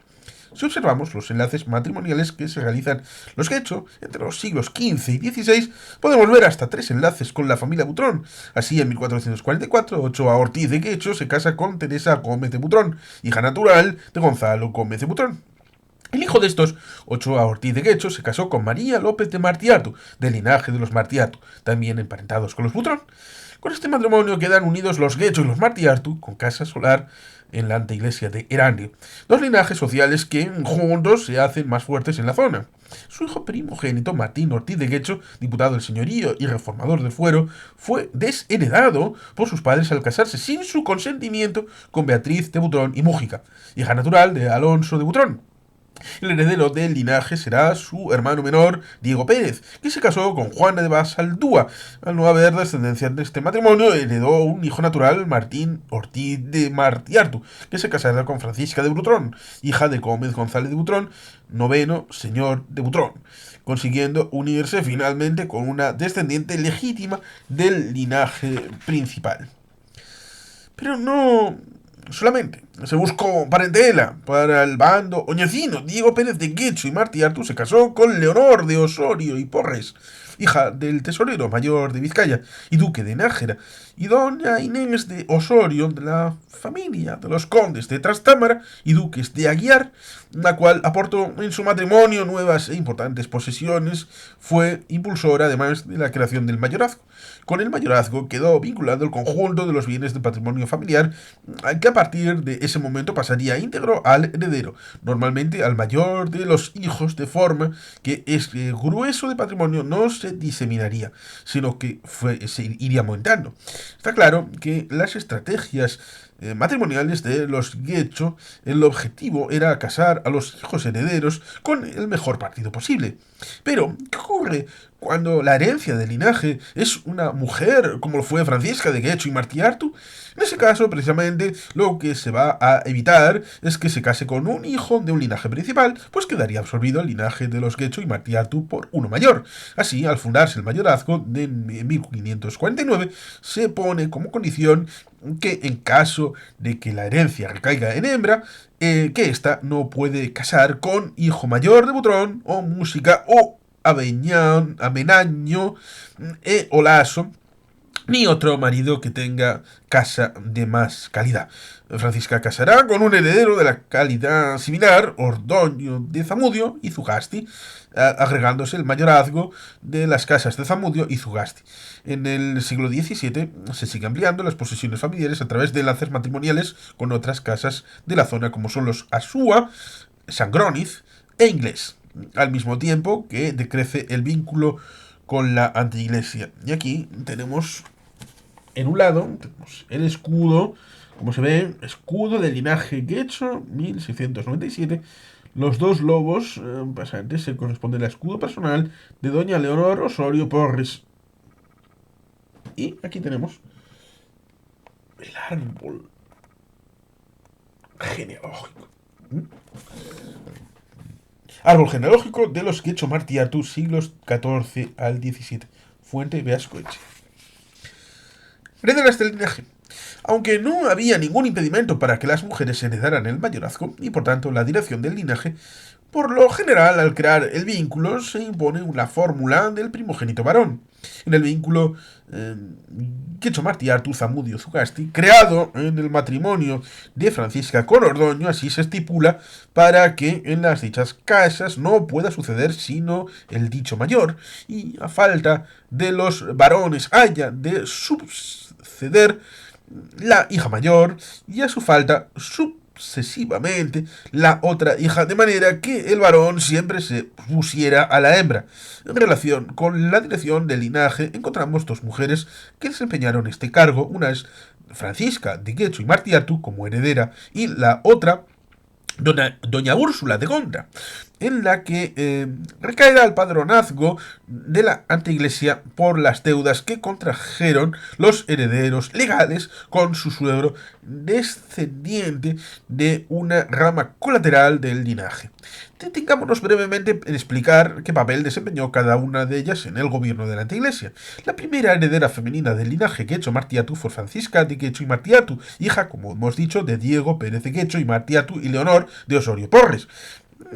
Si observamos los enlaces matrimoniales que se realizan los Guecho entre los siglos XV y XVI, podemos ver hasta 3 enlaces con la familia Butrón. Así, en 1444, Ochoa Ortiz de Guecho se casa con Teresa Gómez de Butrón, hija natural de Gonzalo Gómez de Butrón. El hijo de estos, Ochoa Ortiz de Guecho, se casó con María López de Martiartu, del linaje de los Martiartu, también emparentados con los Butrón. Con este matrimonio quedan unidos los Guecho y los Martiartu, con casa solar en la anteiglesia de Erandio, dos linajes sociales que juntos se hacen más fuertes en la zona. Su hijo primogénito, Martín Ortiz de Guecho, diputado del señorío y reformador del fuero, fue desheredado por sus padres al casarse sin su consentimiento con Beatriz de Butrón y Mújica, hija natural de Alonso de Butrón. El heredero del linaje será su hermano menor, Diego Pérez, que se casó con Juana de Basaldúa. Al no haber descendencia de este matrimonio, heredó un hijo natural, Martín Ortiz de Martiartu, que se casará con Francisca de Butrón, hija de Gómez González de Butrón, noveno señor de Butrón, consiguiendo unirse finalmente con una descendiente legítima del linaje principal. Pero no solamente se buscó parentela para el bando oñecino. Diego Pérez de Guecho y Martiartu se casó con Leonor de Osorio y Porres, hija del tesorero mayor de Vizcaya y duque de Nájera, y doña Inés de Osorio, de la familia de los condes de Trastámara y duques de Aguiar, la cual aportó en su matrimonio nuevas e importantes posesiones. Fue impulsora además de la creación del mayorazgo. Con el mayorazgo quedó vinculado el conjunto de los bienes del patrimonio familiar, que a partir de ese momento pasaría íntegro al heredero, normalmente al mayor de los hijos, de forma que ese grueso de patrimonio no se diseminaría, sino que se iría aumentando. Está claro que las estrategias matrimoniales de los Guecho, el objetivo era casar a los hijos herederos con el mejor partido posible. Pero, ¿qué ocurre cuando la herencia del linaje es una mujer, como lo fue Francisca de Guecho y Martiartu? En ese caso, precisamente, lo que se va a evitar es que se case con un hijo de un linaje principal, pues quedaría absorbido el linaje de los Guecho y Martiartu por uno mayor. Así, al fundarse el mayorazgo de 1549, se pone como condición que en caso de que la herencia recaiga en hembra, que ésta no puede casar con hijo mayor de Butrón o Música o Amenaño o Lasso, ni otro marido que tenga casa de más calidad. Francisca casará con un heredero de la calidad similar, Ordoño de Zamudio y Zugasti, agregándose el mayorazgo de las casas de Zamudio y Zugasti. En el siglo XVII se sigue ampliando las posesiones familiares a través de enlaces matrimoniales con otras casas de la zona, como son los Asúa, Sangroniz e Inglés, al mismo tiempo que decrece el vínculo con la anteiglesia. Y aquí tenemos, en un lado, tenemos el escudo, como se ve, escudo del linaje Guecho, 1697. Los dos lobos pasantes se corresponden al escudo personal de doña Leonor Osorio Porres. Y aquí tenemos el árbol genealógico. Árbol genealógico de los Guecho Martiartu, siglos XIV al XVII. Fuente Beascoeche. Herederas del linaje. Aunque no había ningún impedimento para que las mujeres heredaran el mayorazgo y por tanto la dirección del linaje, por lo general al crear el vínculo se impone una fórmula del primogénito varón. En el vínculo Guecho Martiartu Zamudio Zugasti, creado en el matrimonio de Francisca con Ordoño, así se estipula para que en las dichas casas no pueda suceder sino el dicho mayor, y a falta de los varones haya de suceder la hija mayor, y a su falta sucesivamente la otra hija, de manera que el varón siempre se pusiera a la hembra. En relación con la dirección del linaje encontramos dos mujeres que desempeñaron este cargo. Una es Francisca de Guecho y Martiartu como heredera, y la otra doña Úrsula de Gondra, en la que recaerá el padronazgo de la anteiglesia por las deudas que contrajeron los herederos legales con su suegro, descendiente de una rama colateral del linaje. Detengámonos brevemente en explicar qué papel desempeñó cada una de ellas en el gobierno de la anteiglesia. La primera heredera femenina del linaje Guecho Martiartu fue Francisca de Guecho y Martiartu, hija, como hemos dicho, de Diego Pérez de Guecho y Martiartu y Leonor de Osorio Porres.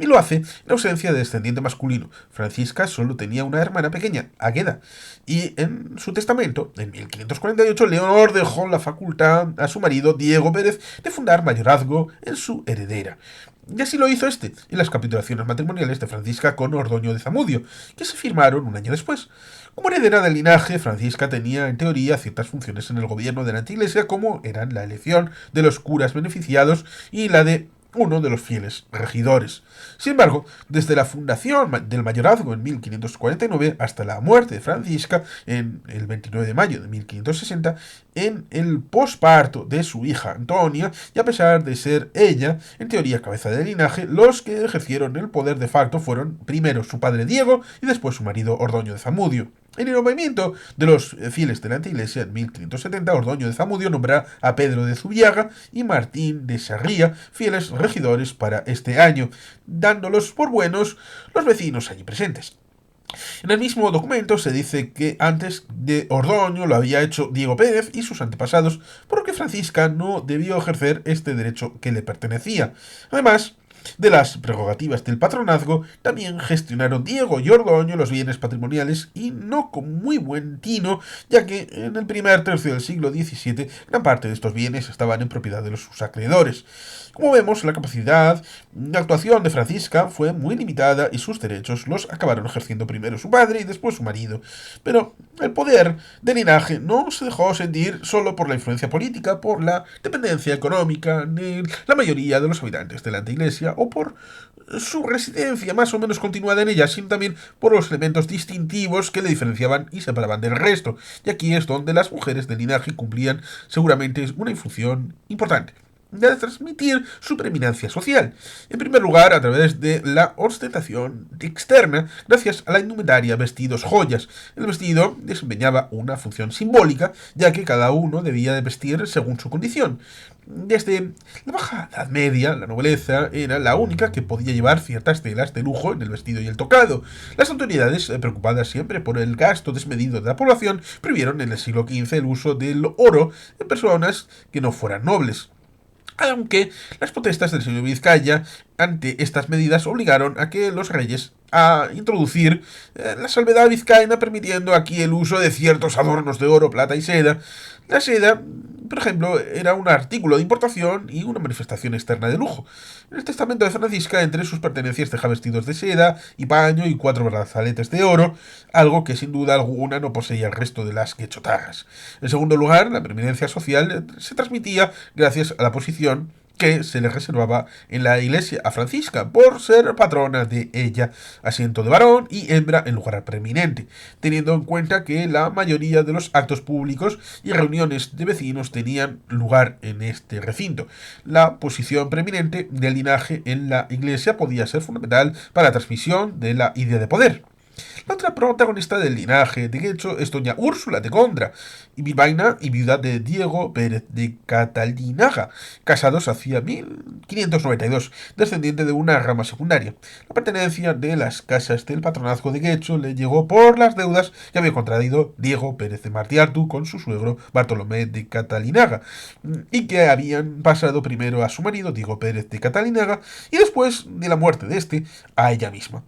y lo hace en ausencia de descendiente masculino. Francisca solo tenía una hermana pequeña, Águeda, y en su testamento, en 1548, Leonor dejó la facultad a su marido, Diego Pérez, de fundar mayorazgo en su heredera. Y así lo hizo este, en las capitulaciones matrimoniales de Francisca con Ordoño de Zamudio, que se firmaron un año después. Como heredera del linaje, Francisca tenía, en teoría, ciertas funciones en el gobierno de la Anteiglesia, como eran la elección de los curas beneficiados y la de uno de los fieles regidores. Sin embargo, desde la fundación del mayorazgo en 1549 hasta la muerte de Francisca en el 29 de mayo de 1560, en el posparto de su hija Antonia, y a pesar de ser ella, en teoría, cabeza de linaje, los que ejercieron el poder de facto fueron primero su padre Diego y después su marido Ordoño de Zamudio. En el nombramiento de los fieles de la Anteiglesia, en 1570, Ordoño de Zamudio nombra a Pedro de Zubiaga y Martín de Sarría fieles regidores para este año, dándolos por buenos los vecinos allí presentes. En el mismo documento se dice que antes de Ordoño lo había hecho Diego Pérez y sus antepasados, por lo que Francisca no debió ejercer este derecho que le pertenecía. Además de las prerrogativas del patronazgo, también gestionaron Diego y Ordoño los bienes patrimoniales, y no con muy buen tino, ya que en el primer tercio del siglo XVII gran parte de estos bienes estaban en propiedad de sus acreedores. Como vemos, la capacidad de actuación de Francisca fue muy limitada y sus derechos los acabaron ejerciendo primero su padre y después su marido. Pero el poder del linaje no se dejó sentir solo por la influencia política, por la dependencia económica de la mayoría de los habitantes de la Anteiglesia o por su residencia más o menos continuada en ella, sino también por los elementos distintivos que le diferenciaban y separaban del resto. Y aquí es donde las mujeres del linaje cumplían seguramente una función importante de transmitir su preeminencia social. En primer lugar, a través de la ostentación externa, gracias a la indumentaria, vestidos, joyas. El vestido desempeñaba una función simbólica, ya que cada uno debía de vestir según su condición. Desde la Baja Edad Media, la nobleza era la única que podía llevar ciertas telas de lujo en el vestido y el tocado. Las autoridades, preocupadas siempre por el gasto desmedido de la población, prohibieron en el siglo XV el uso del oro en personas que no fueran nobles. Aunque las protestas del señor Vizcaya ante estas medidas obligaron a que los reyes a introducir la salvedad vizcaína, permitiendo aquí el uso de ciertos adornos de oro, plata y seda. La seda, por ejemplo, era un artículo de importación y una manifestación externa de lujo. En el testamento de Francisca, entre sus pertenencias, deja vestidos de seda y paño y 4 brazaletes de oro, algo que sin duda alguna no poseía el resto de las quechotaras. En segundo lugar, la preeminencia social se transmitía gracias a la posición que se le reservaba en la iglesia a Francisca por ser patrona de ella, asiento de varón y hembra en lugar preeminente, teniendo en cuenta que la mayoría de los actos públicos y reuniones de vecinos tenían lugar en este recinto. La posición preeminente del linaje en la iglesia podía ser fundamental para la transmisión de la idea de poder. La otra protagonista del linaje de Guecho es doña Úrsula de Gondra, y bilbaína y viuda de Diego Pérez de Catalinaga, casados hacia 1592, descendiente de una rama secundaria. La pertenencia de las casas del patronazgo de Guecho le llegó por las deudas que había contraído Diego Pérez de Martiartu con su suegro Bartolomé de Catalinaga, y que habían pasado primero a su marido Diego Pérez de Catalinaga y después de la muerte de este a ella misma.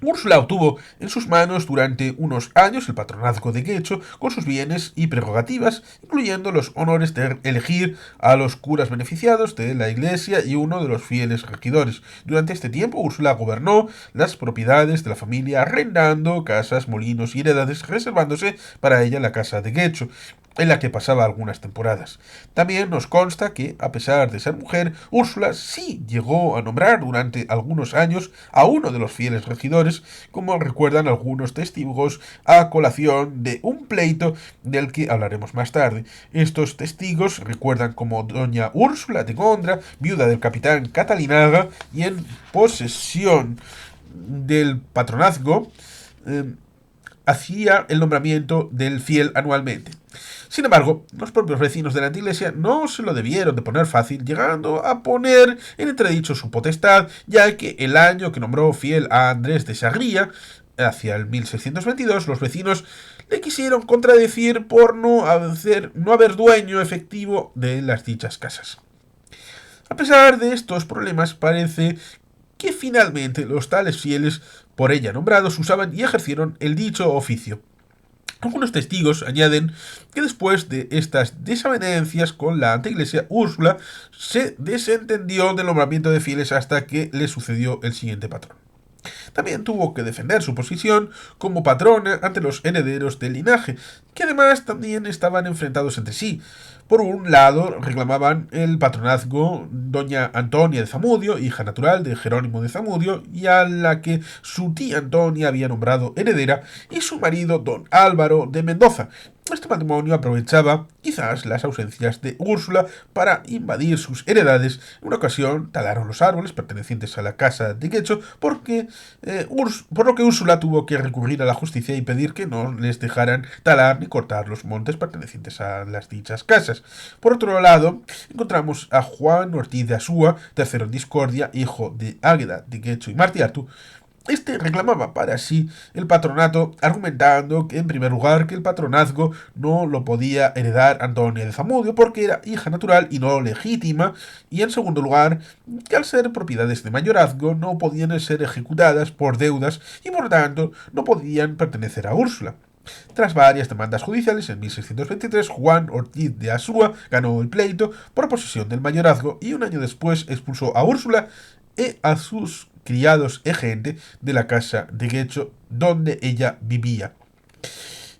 Úrsula obtuvo en sus manos durante unos años el patronazgo de Guecho con sus bienes y prerrogativas, incluyendo los honores de elegir a los curas beneficiados de la iglesia y uno de los fieles regidores. Durante este tiempo, Úrsula gobernó las propiedades de la familia, arrendando casas, molinos y heredades, reservándose para ella la casa de Guecho, en la que pasaba algunas temporadas. También nos consta que, a pesar de ser mujer, Úrsula sí llegó a nombrar durante algunos años a uno de los fieles regidores, como recuerdan algunos testigos a colación de un pleito del que hablaremos más tarde. Estos testigos recuerdan como doña Úrsula de Gondra, viuda del capitán Catalinaga y en posesión del patronazgo, hacía el nombramiento del fiel anualmente. Sin embargo, los propios vecinos de la Anteiglesia no se lo debieron de poner fácil, llegando a poner en entredicho su potestad, ya que el año que nombró fiel a Andrés de Sarría, hacia el 1622, los vecinos le quisieron contradecir por no haber dueño efectivo de las dichas casas. A pesar de estos problemas, parece que finalmente los tales fieles por ella nombrados usaban y ejercieron el dicho oficio. Algunos testigos añaden que después de estas desavenencias con la anteiglesia, Úrsula se desentendió del nombramiento de fieles hasta que le sucedió el siguiente patrón. También tuvo que defender su posición como patrona ante los herederos del linaje, que además también estaban enfrentados entre sí. Por un lado, reclamaban el patronazgo doña Antonia de Zamudio, hija natural de Jerónimo de Zamudio, y a la que su tía Antonia había nombrado heredera, y su marido don Álvaro de Mendoza. Este matrimonio aprovechaba quizás las ausencias de Úrsula para invadir sus heredades. En una ocasión talaron los árboles pertenecientes a la casa de Quecho por lo que Úrsula tuvo que recurrir a la justicia y pedir que no les dejaran talar ni cortar los montes pertenecientes a las dichas casas. Por otro lado, encontramos a Juan Ortiz de Asúa, tercero en discordia, hijo de Águeda de Quecho y Martiartu. Este reclamaba para sí el patronato, argumentando que, en primer lugar, que el patronazgo no lo podía heredar Antonia de Zamudio porque era hija natural y no legítima, y en segundo lugar, que al ser propiedades de mayorazgo no podían ser ejecutadas por deudas y por tanto no podían pertenecer a Úrsula. Tras varias demandas judiciales, en 1623 Juan Ortiz de Asúa ganó el pleito por posesión del mayorazgo y un año después expulsó a Úrsula y a sus criados y gente de la casa de Quecho donde ella vivía.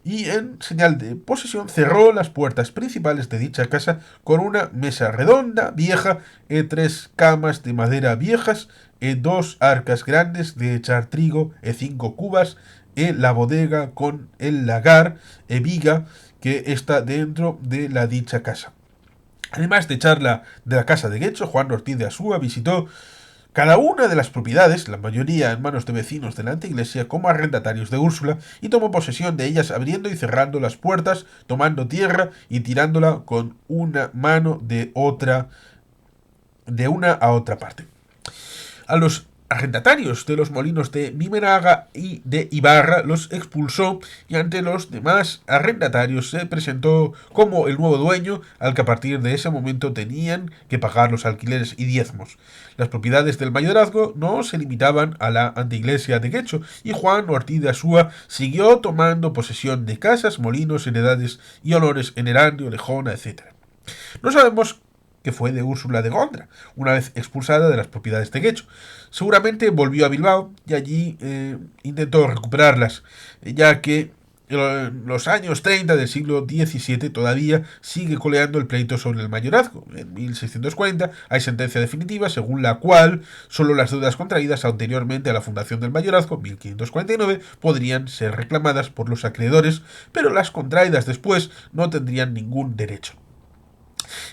Y en señal de posesión cerró las puertas principales de dicha casa con una mesa redonda vieja, tres camas de madera viejas, dos arcas grandes de echar trigo, 5 cubas, la bodega con el lagar, viga que está dentro de la dicha casa. Además de echarla de la casa de Quecho, Juan Ortiz de Asúa visitó cada una de las propiedades, la mayoría en manos de vecinos de la anteiglesia, como arrendatarios de Úrsula, y tomó posesión de ellas abriendo y cerrando las puertas, tomando tierra y tirándola con una mano de una a otra parte. A los arrendatarios de los molinos de Mimenaga y de Ibarra los expulsó y ante los demás arrendatarios se presentó como el nuevo dueño al que a partir de ese momento tenían que pagar los alquileres y diezmos. Las propiedades del mayorazgo no se limitaban a la anteiglesia de Quecho y Juan Ortiz de Asúa siguió tomando posesión de casas, molinos, heredades y honores en Erandio, Lejona, etc. No sabemos que fue de Úrsula de Gondra, una vez expulsada de las propiedades de Quecho. Seguramente volvió a Bilbao y allí intentó recuperarlas, ya que en los años 30 del siglo XVII todavía sigue coleando el pleito sobre el mayorazgo. En 1640 hay sentencia definitiva según la cual solo las deudas contraídas anteriormente a la fundación del mayorazgo, 1549, podrían ser reclamadas por los acreedores, pero las contraídas después no tendrían ningún derecho.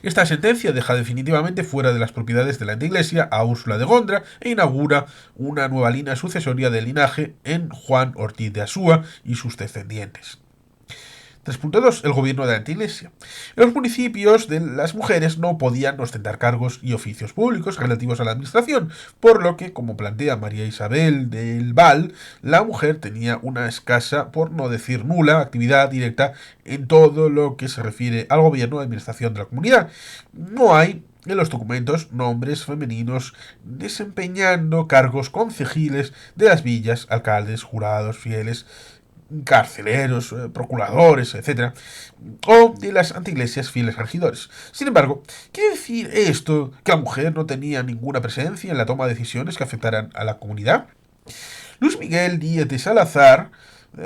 Esta sentencia deja definitivamente fuera de las propiedades de la anteiglesia a Úrsula de Gondra e inaugura una nueva línea sucesoria del linaje en Juan Ortiz de Asúa y sus descendientes. 3.2. El gobierno de la anteiglesia. En los municipios de las mujeres no podían ostentar cargos y oficios públicos relativos a la administración, por lo que, como plantea María Isabel del Val, la mujer tenía una escasa, por no decir nula, actividad directa en todo lo que se refiere al gobierno y administración de la comunidad. No hay en los documentos nombres femeninos desempeñando cargos concejiles de las villas, alcaldes, jurados, fieles, carceleros, procuradores, etc., o de las anteiglesias fieles regidores. Sin embargo, ¿quiere decir esto que la mujer no tenía ninguna presencia en la toma de decisiones que afectaran a la comunidad? Luis Miguel Díez de Salazar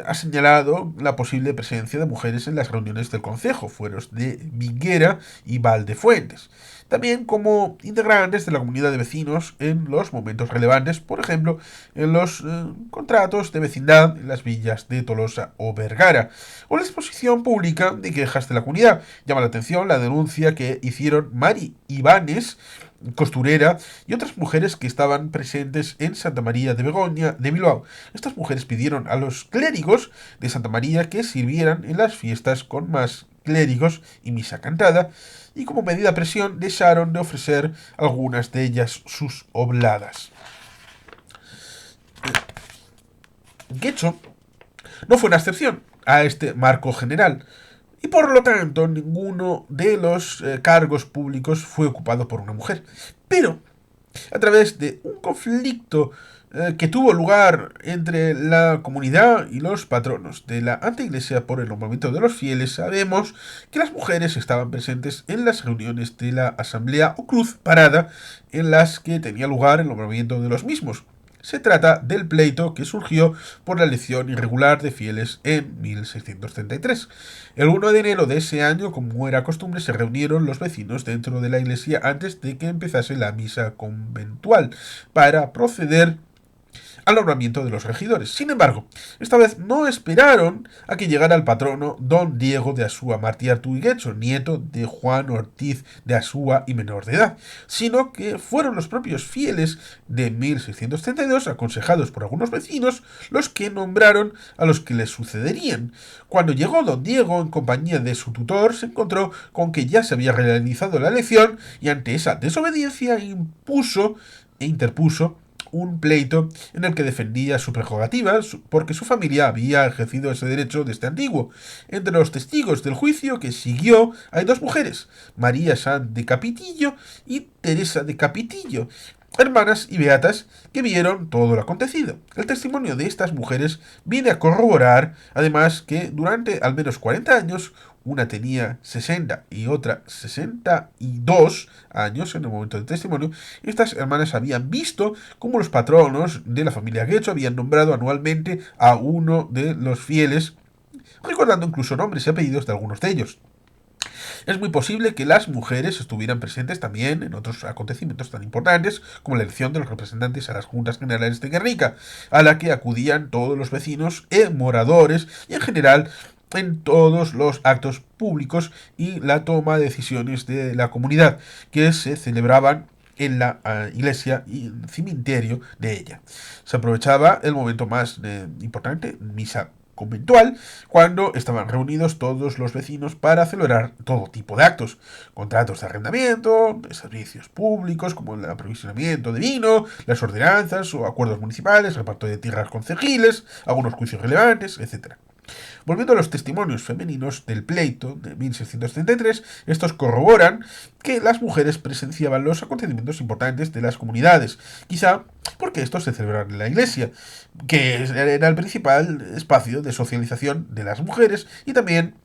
ha señalado la posible presencia de mujeres en las reuniones del concejo, fueros de Viguera y Valdefuentes, también como integrantes de la comunidad de vecinos en los momentos relevantes, por ejemplo, en los contratos de vecindad en las villas de Tolosa o Vergara, o la exposición pública de quejas de la comunidad. Llama la atención la denuncia que hicieron Mari Ibáñez, costurera, y otras mujeres que estaban presentes en Santa María de Begoña de Bilbao. Estas mujeres pidieron a los clérigos de Santa María que sirvieran en las fiestas con más clérigos y misa cantada, y como medida de presión dejaron de ofrecer algunas de ellas sus obladas. Quecho no fue una excepción a este marco general, y por lo tanto ninguno de los cargos públicos fue ocupado por una mujer. Pero a través de un conflicto que tuvo lugar entre la comunidad y los patronos de la anteiglesia por el nombramiento de los fieles, sabemos que las mujeres estaban presentes en las reuniones de la asamblea o cruz parada en las que tenía lugar el nombramiento de los mismos. Se trata del pleito que surgió por la elección irregular de fieles en 1633. El 1 de enero de ese año, como era costumbre, se reunieron los vecinos dentro de la iglesia antes de que empezase la misa conventual para proceder al nombramiento de los regidores. Sin embargo, esta vez no esperaron a que llegara el patrono don Diego de Asúa Martí Artú y Guecho, nieto de Juan Ortiz de Asúa y menor de edad, sino que fueron los propios fieles de 1632, aconsejados por algunos vecinos, los que nombraron a los que les sucederían. Cuando llegó don Diego en compañía de su tutor, se encontró con que ya se había realizado la elección y ante esa desobediencia interpuso un pleito en el que defendía su prerrogativa porque su familia había ejercido ese derecho desde antiguo. Entre los testigos del juicio que siguió hay dos mujeres, María San de Capitillo y Teresa de Capitillo, hermanas y beatas que vieron todo lo acontecido. El testimonio de estas mujeres viene a corroborar, además, que durante al menos 40 años, una tenía 60 y otra 62 años en el momento del testimonio, estas hermanas habían visto cómo los patronos de la familia Guecho habían nombrado anualmente a uno de los fieles, recordando incluso nombres y apellidos de algunos de ellos. Es muy posible que las mujeres estuvieran presentes también en otros acontecimientos tan importantes como la elección de los representantes a las juntas generales de Guernica, a la que acudían todos los vecinos y moradores y en general en todos los actos públicos y la toma de decisiones de la comunidad que se celebraban en la iglesia y en el cementerio de ella. Se aprovechaba el momento más importante, misa conventual, cuando estaban reunidos todos los vecinos para celebrar todo tipo de actos, contratos de arrendamiento, de servicios públicos como el aprovisionamiento de vino, las ordenanzas o acuerdos municipales, reparto de tierras concejiles, algunos juicios relevantes, etc. Volviendo a los testimonios femeninos del pleito de 1633, estos corroboran que las mujeres presenciaban los acontecimientos importantes de las comunidades, quizá porque estos se celebraban en la iglesia, que era el principal espacio de socialización de las mujeres y también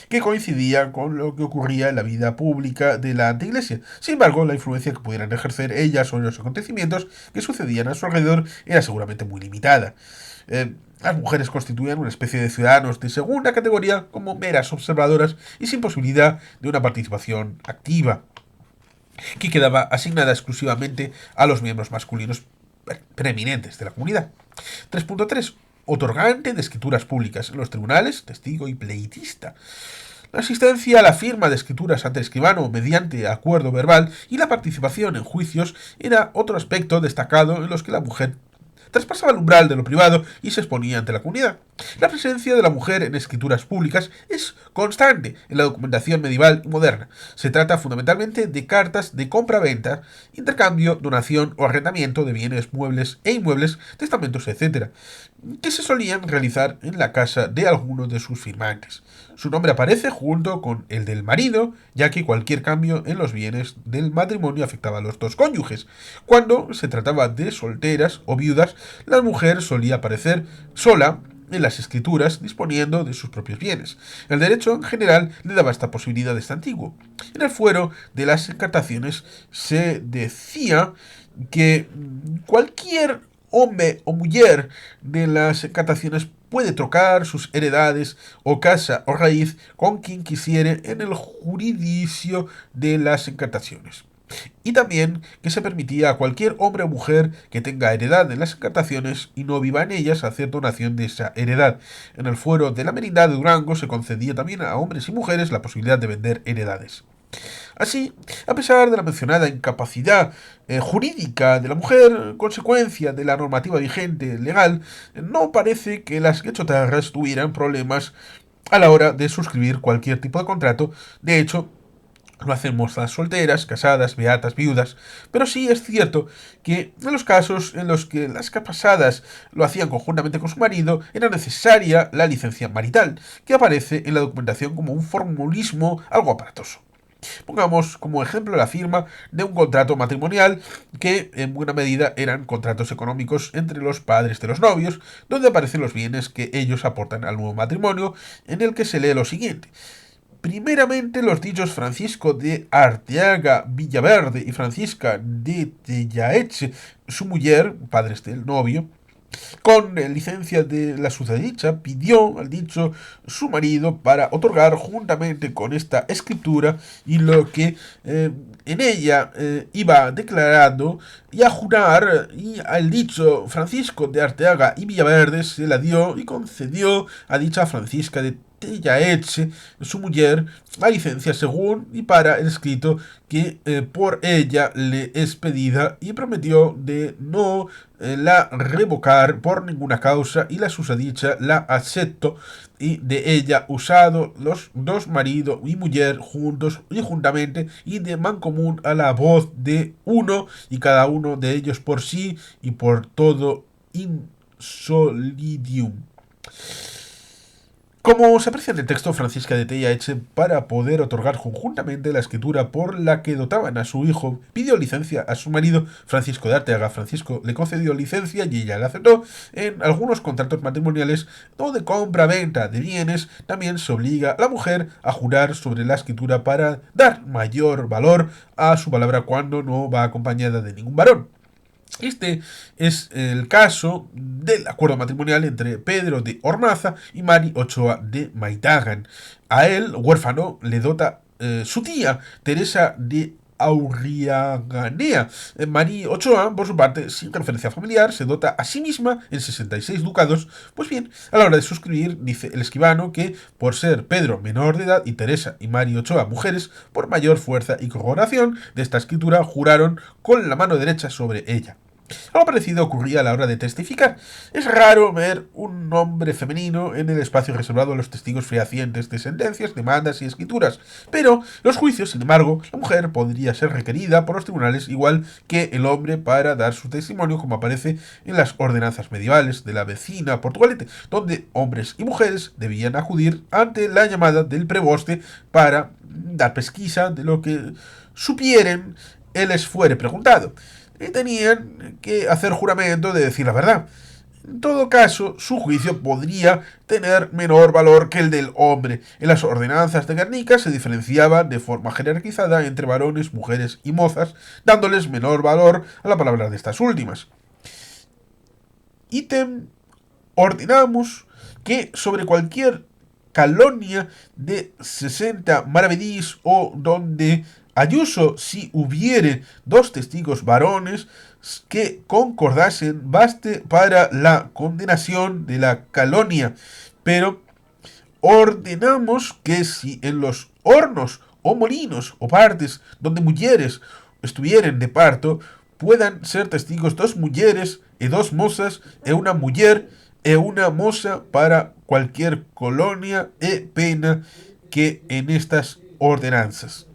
que coincidía con lo que ocurría en la vida pública de la anteiglesia. Sin embargo, la influencia que pudieran ejercer ellas sobre los acontecimientos que sucedían a su alrededor era seguramente muy limitada. Las mujeres constituían una especie de ciudadanos de segunda categoría como meras observadoras y sin posibilidad de una participación activa, que quedaba asignada exclusivamente a los miembros masculinos preeminentes de la comunidad. 3.3. Otorgante de escrituras públicas en los tribunales, testigo y pleitista. La asistencia a la firma de escrituras ante el escribano mediante acuerdo verbal y la participación en juicios era otro aspecto destacado en los que la mujer traspasaba el umbral de lo privado y se exponía ante la comunidad. La presencia de la mujer en escrituras públicas es constante en la documentación medieval y moderna. Se trata fundamentalmente de cartas de compra-venta, intercambio, donación o arrendamiento de bienes muebles e inmuebles, testamentos, etc., que se solían realizar en la casa de alguno de sus firmantes. Su nombre aparece junto con el del marido, ya que cualquier cambio en los bienes del matrimonio afectaba a los dos cónyuges. Cuando se trataba de solteras o viudas, la mujer solía aparecer sola en las escrituras, disponiendo de sus propios bienes. El derecho en general le daba esta posibilidad desde antiguo. En el fuero de las encartaciones se decía que cualquier hombre o mujer de las encartaciones puede trocar sus heredades o casa o raíz con quien quisiere en el juridicio de las encartaciones. Y también que se permitía a cualquier hombre o mujer que tenga heredad en las encartaciones y no viva en ellas hacer donación de esa heredad. En el fuero de la merindad de Durango se concedía también a hombres y mujeres la posibilidad de vender heredades. Así, a pesar de la mencionada incapacidad jurídica de la mujer, consecuencia de la normativa vigente legal, no parece que las quechotarras tuvieran problemas a la hora de suscribir cualquier tipo de contrato. De hecho, lo hacen mozas solteras, casadas, beatas, viudas, pero sí es cierto que en los casos en los que las casadas lo hacían conjuntamente con su marido, era necesaria la licencia marital, que aparece en la documentación como un formulismo algo aparatoso. Pongamos como ejemplo la firma de un contrato matrimonial que en buena medida eran contratos económicos entre los padres de los novios, donde aparecen los bienes que ellos aportan al nuevo matrimonio, en el que se lee lo siguiente. Primeramente, los dichos Francisco de Arteaga Villaverde y Francisca de Tellaeche, su mujer, padres del novio, con licencia de la susodicha, pidió al dicho su marido para otorgar juntamente con esta escritura y lo que en ella iba declarando y a jurar, y al dicho Francisco de Arteaga y Villaverde se la dio y concedió a dicha Francisca de Tellaeche, su mujer, la licencia según y para el escrito que por ella le es pedida, y prometió de no la revocar por ninguna causa, y la susadicha la aceptó, y de ella usado los dos marido y mujer juntos y juntamente y de mancomún a la voz de uno, y cada uno de ellos por sí y por todo insolidium. Como se aprecia en el texto, Francisca de Tellaeche, para poder otorgar conjuntamente la escritura por la que dotaban a su hijo, pidió licencia a su marido Francisco de Arteaga. Francisco le concedió licencia y ella la aceptó. En algunos contratos matrimoniales o de compra-venta de bienes, también se obliga a la mujer a jurar sobre la escritura para dar mayor valor a su palabra cuando no va acompañada de ningún varón. Este es el caso del acuerdo matrimonial entre Pedro de Hornaza y Mari Ochoa de Maitagan. A él, huérfano, le dota su tía, Teresa de Aurriaganea. Mari Ochoa, por su parte, sin referencia familiar, se dota a sí misma en 66 ducados. Pues bien, a la hora de suscribir, dice el escribano que, por ser Pedro menor de edad y Teresa y Mari Ochoa mujeres, por mayor fuerza y corroboración de esta escritura, juraron con la mano derecha sobre ella. Algo parecido ocurría a la hora de testificar. Es raro ver un nombre femenino en el espacio reservado a los testigos fehacientes de sentencias, demandas y escrituras, pero los juicios, sin embargo, la mujer podría ser requerida por los tribunales igual que el hombre para dar su testimonio, como aparece en las ordenanzas medievales de la vecina Portugalete, donde hombres y mujeres debían acudir ante la llamada del preboste para dar pesquisa de lo que supieren les fuere preguntado, y tenían que hacer juramento de decir la verdad. En todo caso, su juicio podría tener menor valor que el del hombre. En las ordenanzas de Guernica se diferenciaba de forma jerarquizada entre varones, mujeres y mozas, dándoles menor valor a la palabra de estas últimas. Ítem, ordenamos que sobre cualquier calonia de 60 maravedís o donde Ayuso, si hubiere dos testigos varones que concordasen, baste para la condenación de la calonia. Pero ordenamos que si en los hornos o molinos o partes donde mujeres estuvieren de parto, puedan ser testigos dos mujeres y dos mozas e una mujer e una moza para cualquier colonia e pena que en estas ordenanzas.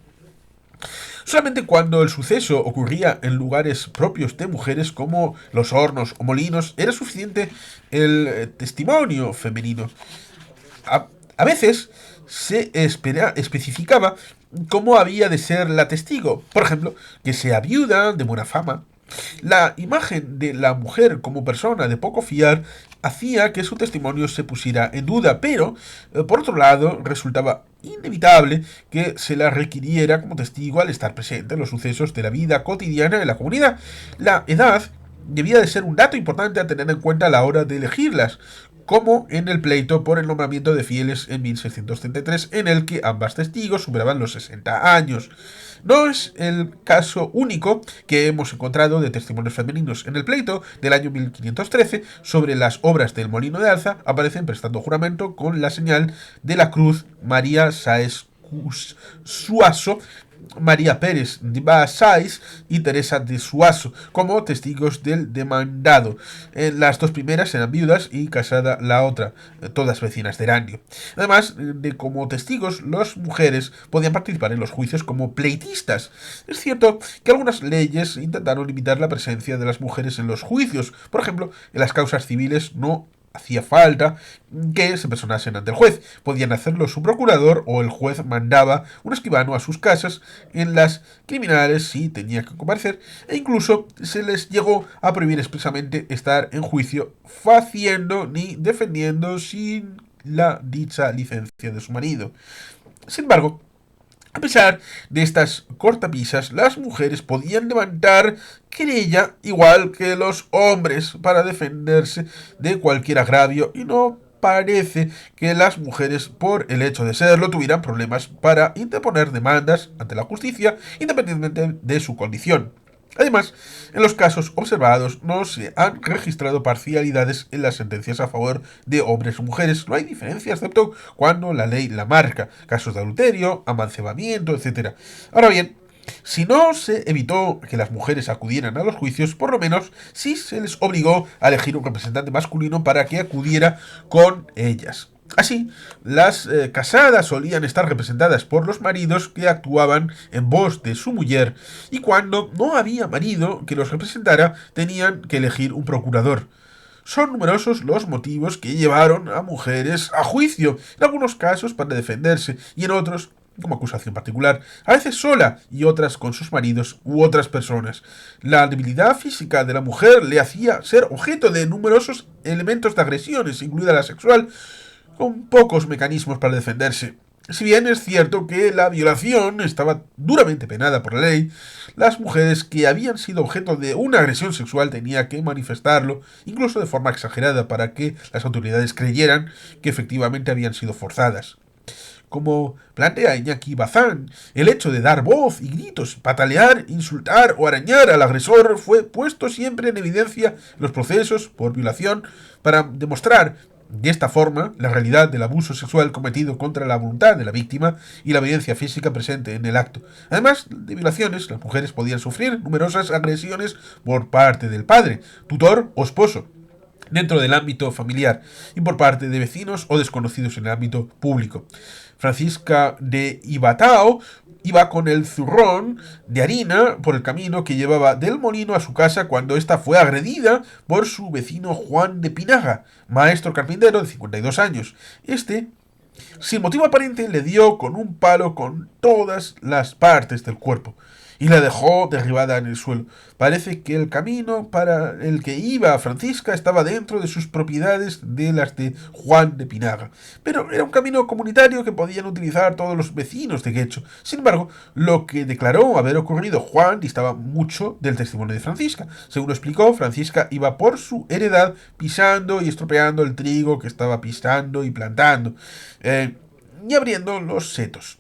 Solamente cuando el suceso ocurría en lugares propios de mujeres como los hornos o molinos era suficiente el testimonio femenino. A veces se especificaba cómo había de ser la testigo, por ejemplo, que sea viuda, de buena fama. La imagen de la mujer como persona de poco fiar hacía que su testimonio se pusiera en duda, pero, por otro lado, resultaba inevitable que se la requiriera como testigo al estar presente en los sucesos de la vida cotidiana de la comunidad. La edad debía de ser un dato importante a tener en cuenta a la hora de elegirlas, como en el pleito por el nombramiento de fieles en 1633, en el que ambas testigos superaban los 60 años. No es el caso único que hemos encontrado de testimonios femeninos. En el pleito del año 1513 sobre las obras del Molino de Alza aparecen prestando juramento con la señal de la cruz María Sáez Suazo, María Pérez de Basáis y Teresa de Suazo como testigos del demandado. Las dos primeras eran viudas y casada la otra, todas vecinas de Erandio. Además de como testigos, las mujeres podían participar en los juicios como pleitistas. Es cierto que algunas leyes intentaron limitar la presencia de las mujeres en los juicios. Por ejemplo, en las causas civiles no hacía falta que se personasen ante el juez. Podían hacerlo su procurador o el juez mandaba un escribano a sus casas. En las criminales sí tenía que comparecer e incluso se les llegó a prohibir expresamente estar en juicio faciendo ni defendiendo sin la dicha licencia de su marido. Sin embargo, a pesar de estas cortapisas, las mujeres podían levantar querella igual que los hombres para defenderse de cualquier agravio y no parece que las mujeres, por el hecho de serlo, tuvieran problemas para interponer demandas ante la justicia independientemente de su condición. Además, en los casos observados no se han registrado parcialidades en las sentencias a favor de hombres o mujeres. No hay diferencia, excepto cuando la ley la marca. Casos de adulterio, amancebamiento, etc. Ahora bien, si no se evitó que las mujeres acudieran a los juicios, por lo menos sí se les obligó a elegir un representante masculino para que acudiera con ellas. Así, las casadas solían estar representadas por los maridos que actuaban en voz de su mujer y cuando no había marido que los representara tenían que elegir un procurador. Son numerosos los motivos que llevaron a mujeres a juicio, en algunos casos para defenderse y en otros como acusación particular, a veces sola y otras con sus maridos u otras personas. La debilidad física de la mujer le hacía ser objeto de numerosos elementos de agresiones, incluida la sexual, con pocos mecanismos para defenderse. Si bien es cierto que la violación estaba duramente penada por la ley, las mujeres que habían sido objeto de una agresión sexual tenían que manifestarlo, incluso de forma exagerada, para que las autoridades creyeran que efectivamente habían sido forzadas. Como plantea Iñaki Bazán, el hecho de dar voz y gritos, patalear, insultar o arañar al agresor fue puesto siempre en evidencia en los procesos por violación para demostrar de esta forma la realidad del abuso sexual cometido contra la voluntad de la víctima y la violencia física presente en el acto. Además de violaciones, las mujeres podían sufrir numerosas agresiones por parte del padre, tutor o esposo dentro del ámbito familiar y por parte de vecinos o desconocidos en el ámbito público. Francisca de Ibatao iba con el zurrón de harina por el camino que llevaba del molino a su casa cuando ésta fue agredida por su vecino Juan de Pinaga, maestro carpintero de 52 años. Este, sin motivo aparente, le dio con un palo con todas las partes del cuerpo y la dejó derribada en el suelo. Parece que el camino para el que iba Francisca estaba dentro de sus propiedades de las de Juan de Pinaga, pero era un camino comunitario que podían utilizar todos los vecinos de Guecho. Sin embargo, lo que declaró haber ocurrido Juan distaba mucho del testimonio de Francisca. Según lo explicó, Francisca iba por su heredad pisando y estropeando el trigo que estaba pisando y plantando, y abriendo los setos.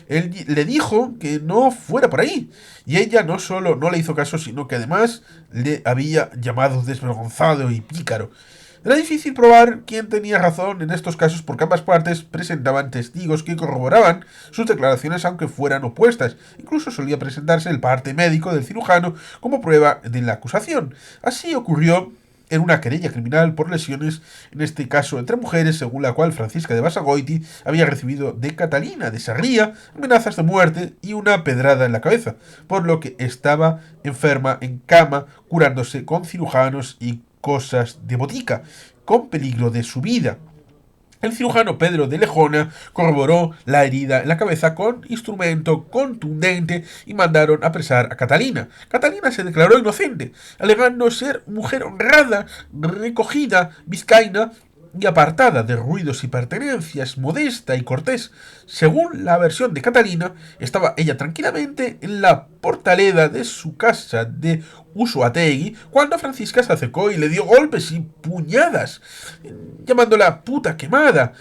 Él le dijo que no fuera por ahí, y ella no solo no le hizo caso, sino que además le había llamado desvergonzado y pícaro. Era difícil probar quién tenía razón en estos casos porque ambas partes presentaban testigos que corroboraban sus declaraciones aunque fueran opuestas. Incluso solía presentarse el parte médico del cirujano como prueba de la acusación. Así ocurrió en una querella criminal por lesiones, en este caso entre mujeres, según la cual Francisca de Basagoiti había recibido de Catalina de Sarria amenazas de muerte y una pedrada en la cabeza, por lo que estaba enferma en cama, curándose con cirujanos y cosas de botica, con peligro de su vida. El cirujano Pedro de Lejona corroboró la herida en la cabeza con instrumento contundente y mandaron apresar a Catalina. Catalina se declaró inocente, alegando ser mujer honrada, recogida, vizcaína y apartada de ruidos y pertenencias, modesta y cortés. Según la versión de Catalina, estaba ella tranquilamente en la portaleda de su casa de Usuategui cuando Francisca se acercó y le dio golpes y puñadas, llamándola puta quemada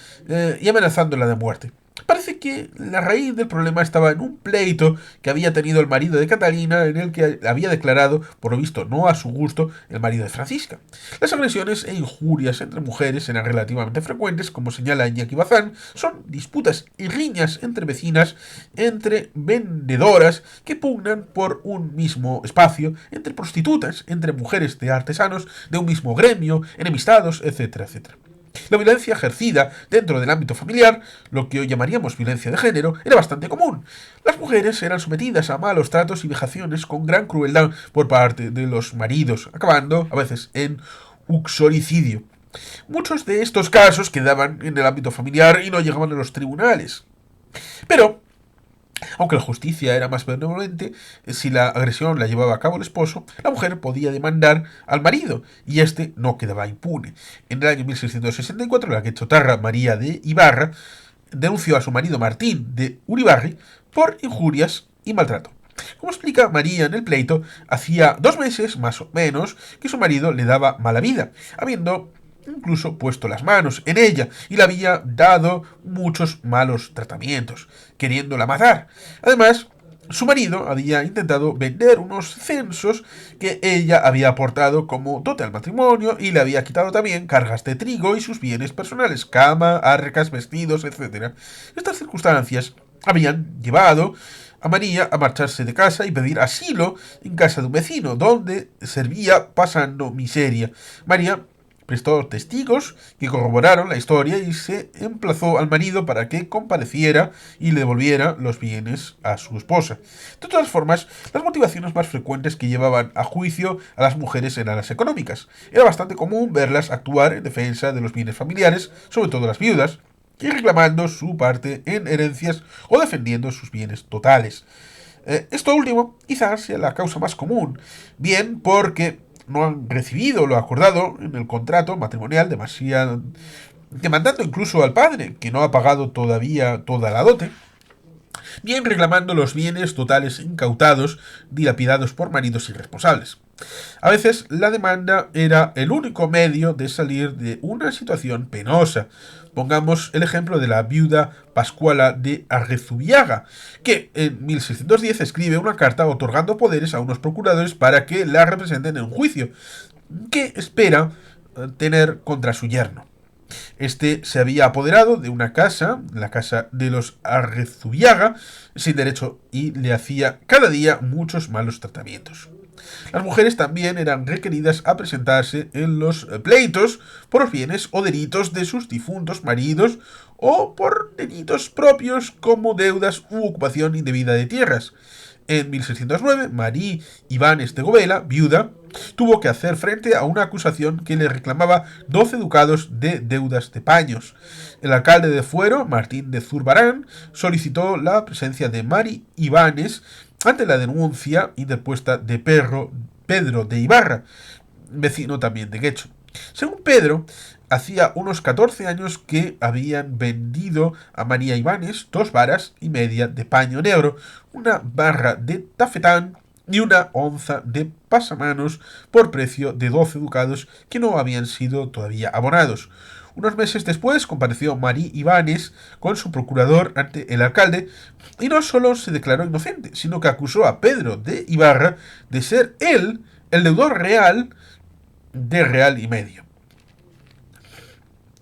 y amenazándola de muerte. Parece que la raíz del problema estaba en un pleito que había tenido el marido de Catalina, en el que había declarado, por lo visto no a su gusto, el marido de Francisca. Las agresiones e injurias entre mujeres eran relativamente frecuentes, como señala Iñaki Bazán. Son disputas y riñas entre vecinas, entre vendedoras que pugnan por un mismo espacio, entre prostitutas, entre mujeres de artesanos de un mismo gremio, enemistados, etcétera, etcétera. La violencia ejercida dentro del ámbito familiar, lo que hoy llamaríamos violencia de género, era bastante común. Las mujeres eran sometidas a malos tratos y vejaciones con gran crueldad por parte de los maridos, acabando a veces en uxoricidio. Muchos de estos casos quedaban en el ámbito familiar y no llegaban a los tribunales. Pero, aunque la justicia era más benevolente, si la agresión la llevaba a cabo el esposo, la mujer podía demandar al marido y éste no quedaba impune. En el año 1664, la quechotarra María de Ibarra denunció a su marido Martín de Uribarri por injurias y maltrato. Como explica María en el pleito, hacía 2 meses, más o menos, que su marido le daba mala vida, habiendo incluso puesto las manos en ella y le había dado muchos malos tratamientos, queriéndola matar. Además, su marido había intentado vender unos censos que ella había aportado como dote al matrimonio y le había quitado también cargas de trigo y sus bienes personales, cama, arcas, vestidos, etc. Estas circunstancias habían llevado a María a marcharse de casa y pedir asilo en casa de un vecino, donde servía pasando miseria. María prestó testigos que corroboraron la historia y se emplazó al marido para que compareciera y le devolviera los bienes a su esposa. De todas formas, las motivaciones más frecuentes que llevaban a juicio a las mujeres eran las económicas. Era bastante común verlas actuar en defensa de los bienes familiares, sobre todo las viudas, y reclamando su parte en herencias o defendiendo sus bienes totales. Esto último quizás sea la causa más común, bien porque no han recibido lo acordado en el contrato matrimonial, demasiado, demandando incluso al padre, que no ha pagado todavía toda la dote, bien reclamando los bienes totales incautados, dilapidados por maridos irresponsables. A veces la demanda era el único medio de salir de una situación penosa. Pongamos el ejemplo de la viuda Pascuala de Arrezubiaga, que en 1610 escribe una carta otorgando poderes a unos procuradores para que la representen en un juicio que espera tener contra su yerno. Este se había apoderado de una casa, la casa de los Arrezubiaga, sin derecho y le hacía cada día muchos malos tratamientos. Las mujeres también eran requeridas a presentarse en los pleitos por los bienes o delitos de sus difuntos maridos o por delitos propios como deudas u ocupación indebida de tierras. En 1609, María Ibáñez de Govela, viuda, tuvo que hacer frente a una acusación que le reclamaba 12 ducados de deudas de paños. El alcalde de Fuero, Martín de Zurbarán, solicitó la presencia de María Ibáñez ante la denuncia interpuesta de Pedro de Ibarra, vecino también de Guecho. Según Pedro, hacía unos 14 años que habían vendido a María Ibáñez 2 varas y media de paño negro, una barra de tafetán y una onza de pasamanos por precio de 12 ducados que no habían sido todavía abonados. Unos meses después compareció María Ibáñez con su procurador ante el alcalde y no solo se declaró inocente, sino que acusó a Pedro de Ibarra de ser él el deudor real de real y medio.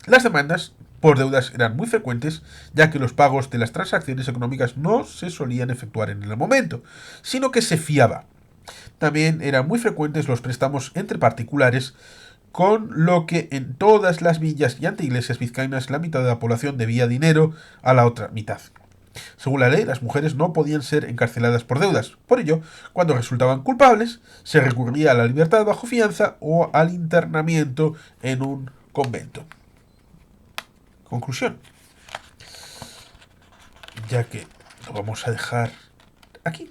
Las demandas por deudas eran muy frecuentes, ya que los pagos de las transacciones económicas no se solían efectuar en el momento, sino que se fiaba. También eran muy frecuentes los préstamos entre particulares, con lo que en todas las villas y anteiglesias vizcaínas la mitad de la población debía dinero a la otra mitad. Según la ley, las mujeres no podían ser encarceladas por deudas. Por ello, cuando resultaban culpables, se recurría a la libertad bajo fianza o al internamiento en un convento. Conclusión. Ya que lo vamos a dejar aquí.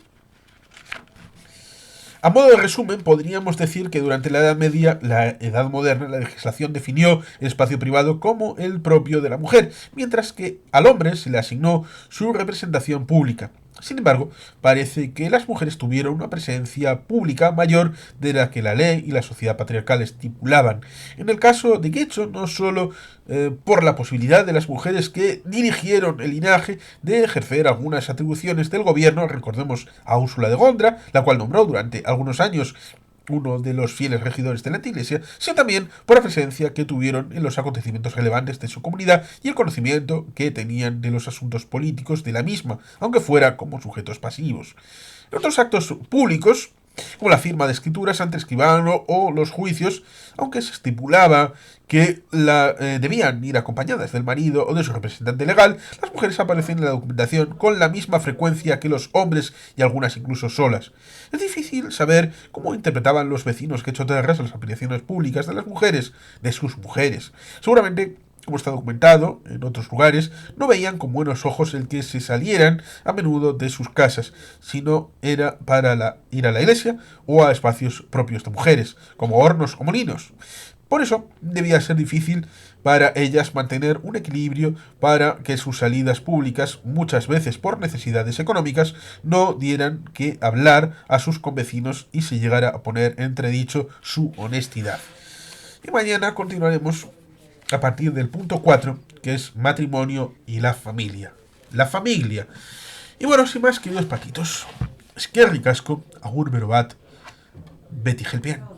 A modo de resumen, podríamos decir que durante la Edad Media, la Edad Moderna, la legislación definió el espacio privado como el propio de la mujer, mientras que al hombre se le asignó su representación pública. Sin embargo, parece que las mujeres tuvieron una presencia pública mayor de la que la ley y la sociedad patriarcal estipulaban. En el caso de Guecho, no solo por la posibilidad de las mujeres que dirigieron el linaje de ejercer algunas atribuciones del gobierno, recordemos a Úrsula de Gondra, la cual nombró durante algunos años uno de los fieles regidores de la Iglesia, sino también por la presencia que tuvieron en los acontecimientos relevantes de su comunidad y el conocimiento que tenían de los asuntos políticos de la misma, aunque fuera como sujetos pasivos. En otros actos públicos, como la firma de escrituras ante escribano o los juicios, aunque se estipulaba que debían ir acompañadas del marido o de su representante legal. Las mujeres aparecen en la documentación con la misma frecuencia que los hombres y algunas incluso solas. Es difícil saber cómo interpretaban los vecinos quechoterras las apariciones públicas de las mujeres, de sus mujeres. Seguramente, como está documentado en otros lugares, no veían con buenos ojos el que se salieran a menudo de sus casas, sino era para ir a la iglesia o a espacios propios de mujeres, como hornos o molinos. Por eso debía ser difícil para ellas mantener un equilibrio para que sus salidas públicas, muchas veces por necesidades económicas, no dieran que hablar a sus convecinos y se llegara a poner entredicho su honestidad. Y mañana continuaremos a partir del punto 4, que es matrimonio y la familia. La familia. Y bueno, sin más, queridos patitos, es que ricasco, agur berobat, Betty Gelpian.